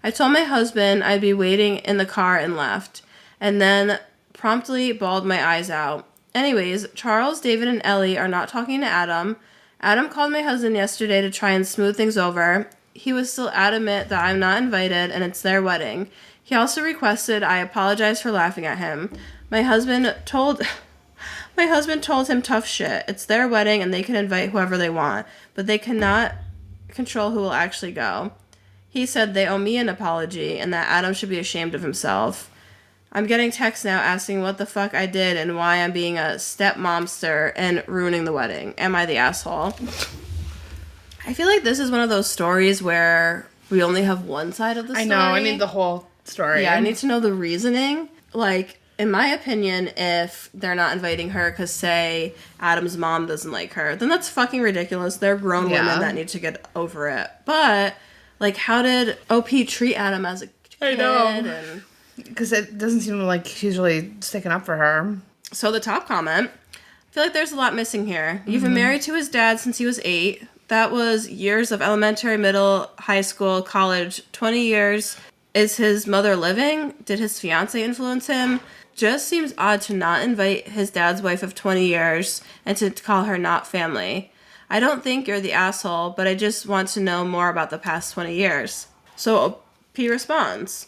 I told my husband I'd be waiting in the car and left, and then promptly bawled my eyes out. Anyways, Charles, David, and Ellie are not talking to Adam. Adam called my husband yesterday to try and smooth things over. He was still adamant that I'm not invited and it's their wedding. He also requested I apologize for laughing at him. My husband told him tough shit. It's their wedding and they can invite whoever they want, but they cannot control who will actually go. He said they owe me an apology and that Adam should be ashamed of himself. I'm getting texts now asking what the fuck I did and why I'm being a stepmomster and ruining the wedding. Am I the asshole? I feel like this is one of those stories where we only have one side of the story. I know, I need the whole story. Yeah, I need to know the reasoning. Like, in my opinion, if they're not inviting her because, say, Adam's mom doesn't like her, then that's fucking ridiculous. They're grown women that need to get over it. But, like, how did OP treat Adam as a kid? I know. Because it doesn't seem like she's really sticking up for her. So the top comment, I feel like there's a lot missing here. You've been married to his dad since he was 8. That was years of elementary, middle, high school, college, 20 years. Is his mother living? Did his fiance influence him? Just seems odd to not invite his dad's wife of 20 years and to call her not family. I don't think you're the asshole, but I just want to know more about the past 20 years. So P responds,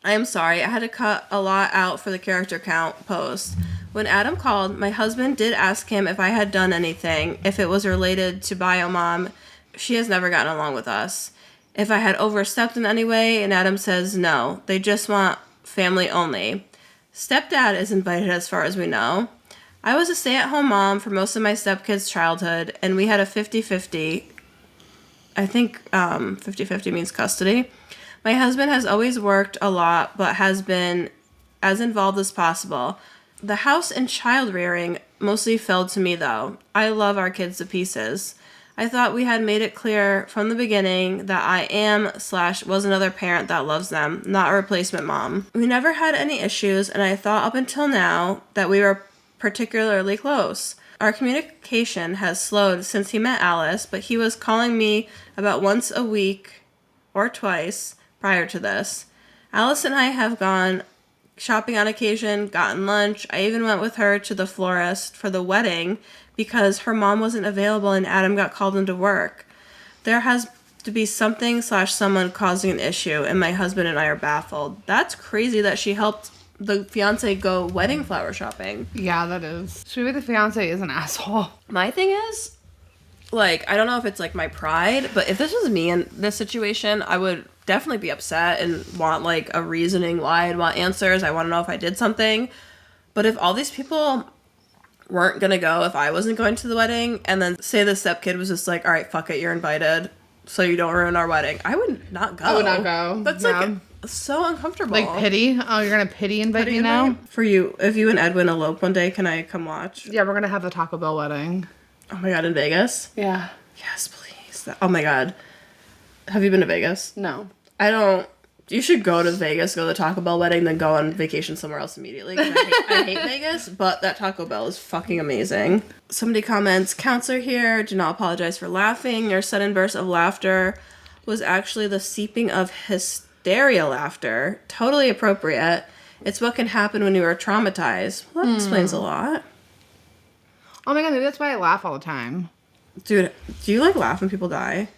I am sorry, I had to cut a lot out for the character count post. When Adam called, my husband did ask him if I had done anything, if it was related to biomom. She has never gotten along with us. If I had overstepped in any way, and Adam says no. They just want family only. Stepdad is invited as far as we know. I was a stay-at-home mom for most of my stepkids' childhood, and we had a 50-50. I think 50-50 means custody. My husband has always worked a lot, but has been as involved as possible. The house and child rearing mostly fell to me, though. I love our kids to pieces. I thought we had made it clear from the beginning that I am/was another parent that loves them, not a replacement mom. We never had any issues, and I thought up until now that we were particularly close. Our communication has slowed since he met Alice, but he was calling me about once a week or twice prior to this. Alice and I have gone shopping on occasion, gotten lunch. I even went with her to the florist for the wedding because her mom wasn't available and Adam got called into work. There has to be something/someone causing an issue, and my husband and I are baffled. That's crazy that she helped the fiance go wedding flower shopping. Yeah, that is. So maybe the fiance is an asshole. My thing is, like, I don't know if it's like my pride, but if this was me in this situation, I would definitely be upset and want like a reasoning why. I'd want answers. I want to know if I did something. But if all these people weren't gonna go, if I wasn't going to the wedding, and then say the stepkid was just like, all right, fuck it, you're invited, so you don't ruin our wedding, I would not go. I would not go. That's like so uncomfortable. Like pity? Oh, you're gonna pity invite me now? For you, if you and Edwin elope one day, can I come watch? Yeah, we're gonna have the Taco Bell wedding. Oh my god, in Vegas? Yeah. Yes, please. Oh my god. Have you been to Vegas? No. I don't. You should go to Vegas, go to the Taco Bell wedding, then go on vacation somewhere else immediately. 'Cause I hate Vegas, but that Taco Bell is fucking amazing. Somebody comments, counselor here, do not apologize for laughing. Your sudden burst of laughter was actually the seeping of hysteria laughter. Totally appropriate. It's what can happen when you are traumatized. Well, that explains a lot. Oh my god, maybe that's why I laugh all the time. Dude, do you like laugh when people die?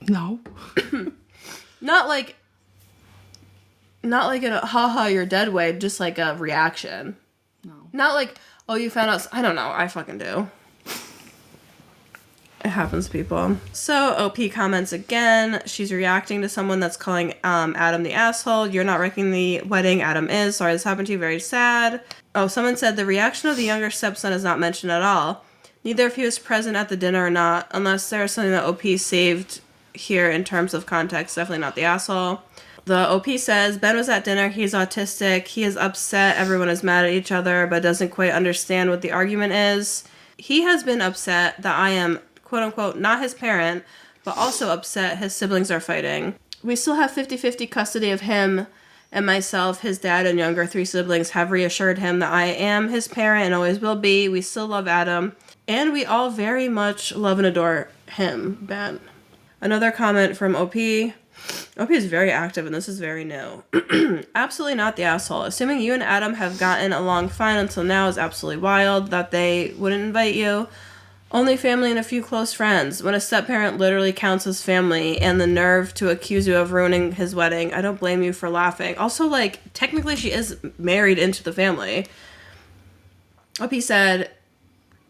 No. Not like in a haha you're dead way, just like a reaction. No. Not like, oh, you found out. I don't know. I fucking do. It happens to people. So OP comments again. She's reacting to someone that's calling Adam the asshole. You're not wrecking the wedding. Adam is. Sorry this happened to you. Very sad. Oh, someone said the reaction of the younger stepson is not mentioned at all. Neither if he was present at the dinner or not, unless there's something that OP saved here in terms of context. Definitely not the asshole. The OP says, Ben was at dinner. He's autistic. He is upset. Everyone is mad at each other, but doesn't quite understand what the argument is. He has been upset that I am, quote unquote, not his parent, but also upset his siblings are fighting. We still have 50-50 custody of him and myself. His dad and younger 3 siblings have reassured him that I am his parent and always will be. We still love Adam, and we all very much love and adore him, Ben. Another comment from OP. OP is very active, and this is very new. Absolutely not the asshole. Assuming you and Adam have gotten along fine until now is absolutely wild. That they wouldn't invite you. Only family and a few close friends. When a step-parent literally counts as family, and the nerve to accuse you of ruining his wedding, I don't blame you for laughing. Also, like, technically she is married into the family. OP said,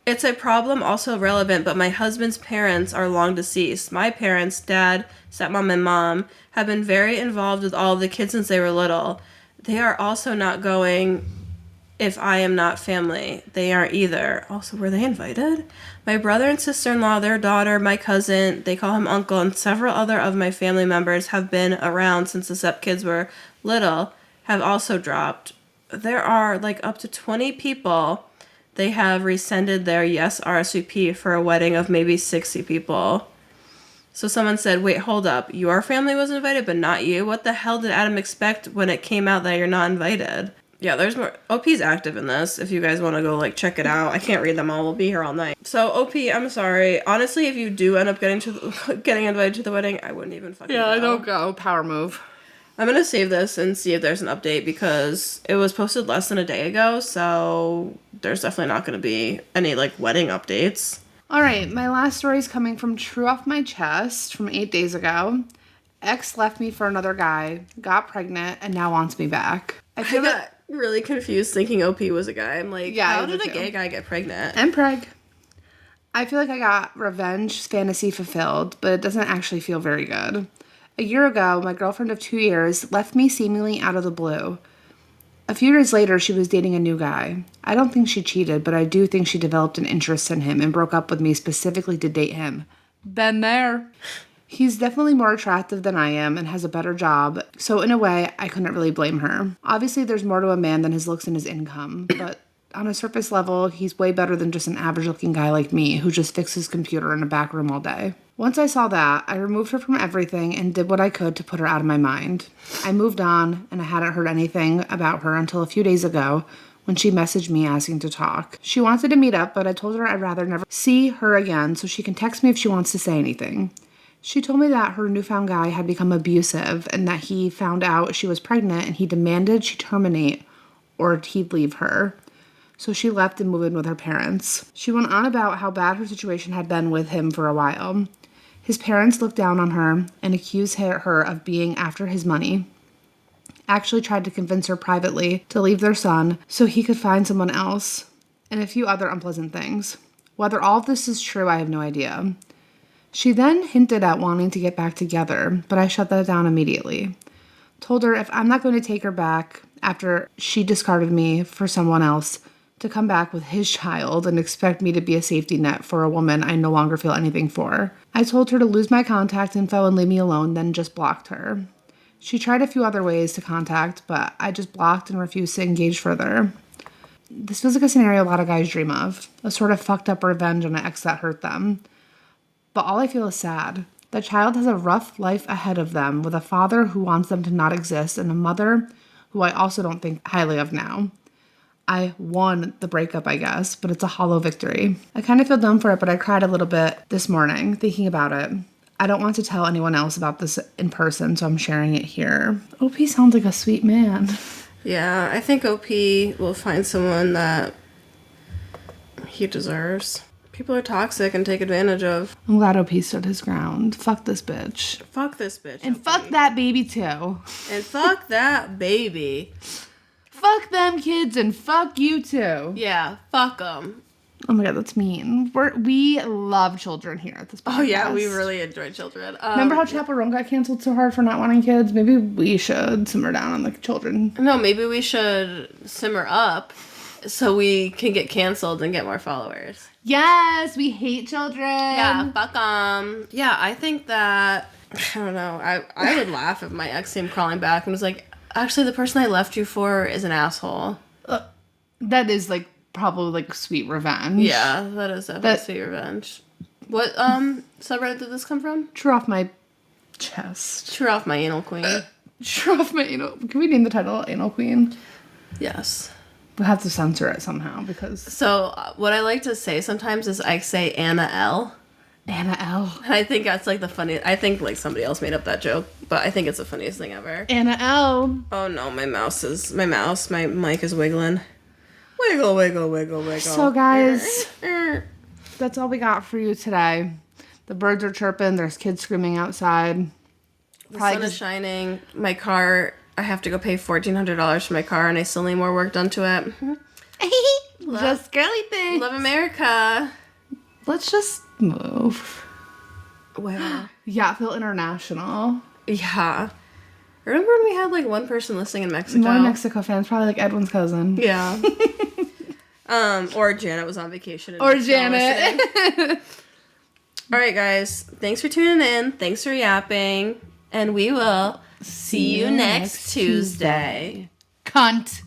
it's a problem also relevant, but my husband's parents are long deceased. My parents, dad, stepmom, and mom, have been very involved with all of the kids since they were little. They are also not going if I am not family. They aren't either. Also, were they invited? My brother and sister-in-law, their daughter, my cousin, they call him uncle, and several other of my family members have been around since the Sepp kids were little, have also dropped. There are like up to 20 people. They have rescinded their yes RSVP for a wedding of maybe 60 people. So someone said, wait, hold up. Your family was invited, but not you? What the hell did Adam expect when it came out that you're not invited? Yeah, there's more. OP's active in this. If you guys want to go, like, check it out. I can't read them all. We'll be here all night. So, OP, I'm sorry. Honestly, if you do end up getting invited to the wedding, I wouldn't even fucking go. I don't go. Power move. I'm going to save this and see if there's an update because it was posted less than a day ago, so there's definitely not going to be any, like, wedding updates. All right, my last story is coming from True Off My Chest from 8 days ago. Ex left me for another guy, got pregnant, and now wants me back. I got really confused thinking OP was a guy. I'm like, yeah, how did a gay guy get pregnant? And preg. I feel like I got revenge fantasy fulfilled, but it doesn't actually feel very good. A year ago, my girlfriend of 2 years left me seemingly out of the blue. A few years later, she was dating a new guy. I don't think she cheated, but I do think she developed an interest in him and broke up with me specifically to date him. Been there. He's definitely more attractive than I am and has a better job, so in a way, I couldn't really blame her. Obviously, there's more to a man than his looks and his income, but on a surface level, he's way better than just an average-looking guy like me who just fixes his computer in a back room all day. Once I saw that, I removed her from everything and did what I could to put her out of my mind. I moved on, and I hadn't heard anything about her until a few days ago when she messaged me asking to talk. She wanted to meet up, but I told her I'd rather never see her again so she can text me if she wants to say anything. She told me that her newfound guy had become abusive and that he found out she was pregnant and he demanded she terminate or he'd leave her. So she left and moved in with her parents. She went on about how bad her situation had been with him for a while. His parents looked down on her and accused her of being after his money. Actually tried to convince her privately to leave their son so he could find someone else, and a few other unpleasant things. Whether all of this is true, I have no idea. She then hinted at wanting to get back together, but I shut that down immediately. Told her if I'm not going to take her back after she discarded me for someone else, to come back with his child and expect me to be a safety net for a woman I no longer feel anything for. I told her to lose my contact info and leave me alone, then just blocked her. She tried a few other ways to contact, but I just blocked and refused to engage further. This feels like a scenario a lot of guys dream of, a sort of fucked up revenge on an ex that hurt them. But all I feel is sad. The child has a rough life ahead of them with a father who wants them to not exist and a mother who I also don't think highly of now. I won the breakup, I guess, but it's a hollow victory. I kind of feel dumb for it, but I cried a little bit this morning thinking about it. I don't want to tell anyone else about this in person, so I'm sharing it here. OP sounds like a sweet man. Yeah, I think OP will find someone that he deserves. People are toxic and take advantage of. I'm glad OP stood his ground. Fuck this bitch. Fuck this bitch. And OP. fuck that baby too. And fuck that baby. Fuck them kids and fuck you too. Yeah, fuck them. Oh my god, that's mean. We love children here at this podcast. Oh yeah, we really enjoy children. Remember how Chaperone got canceled so hard for not wanting kids? Maybe we should simmer down on the children. No, maybe we should simmer up so we can get canceled and get more followers. Yes, we hate children. Yeah, fuck them. Yeah, I think that, I don't know, I would laugh if my ex came crawling back and was like, actually, the person I left you for is an asshole. That is, like, probably, like, sweet revenge. Yeah, that is definitely sweet revenge. What subreddit did this come from? True Off My Chest. True Off My Anal Queen. True Off My Anal... Can we name the title Anal Queen? Yes. We'll have to censor it somehow, because... So, what I like to say sometimes is I say Anna L. Anna L. And I think that's, like, the funniest... I think, like, somebody else made up that joke, but I think it's the funniest thing ever. Anna L. Oh, no, my mic is wiggling. Wiggle, wiggle, wiggle, wiggle. So, guys, that's all we got for you today. The birds are chirping. There's kids screaming outside. The sun is shining. My car, I have to go pay $1,400 for my car, and I still need more work done to it. Just girly things. Love America. Let's just move. Where? Yappville International. Yeah. Remember when we had like one person listening in Mexico? More Mexico fans, probably like Edwin's cousin. Yeah. Or Janet was on vacation. Or Janet. All right, guys. Thanks for tuning in. Thanks for yapping. And we will see you next Tuesday. Cunt.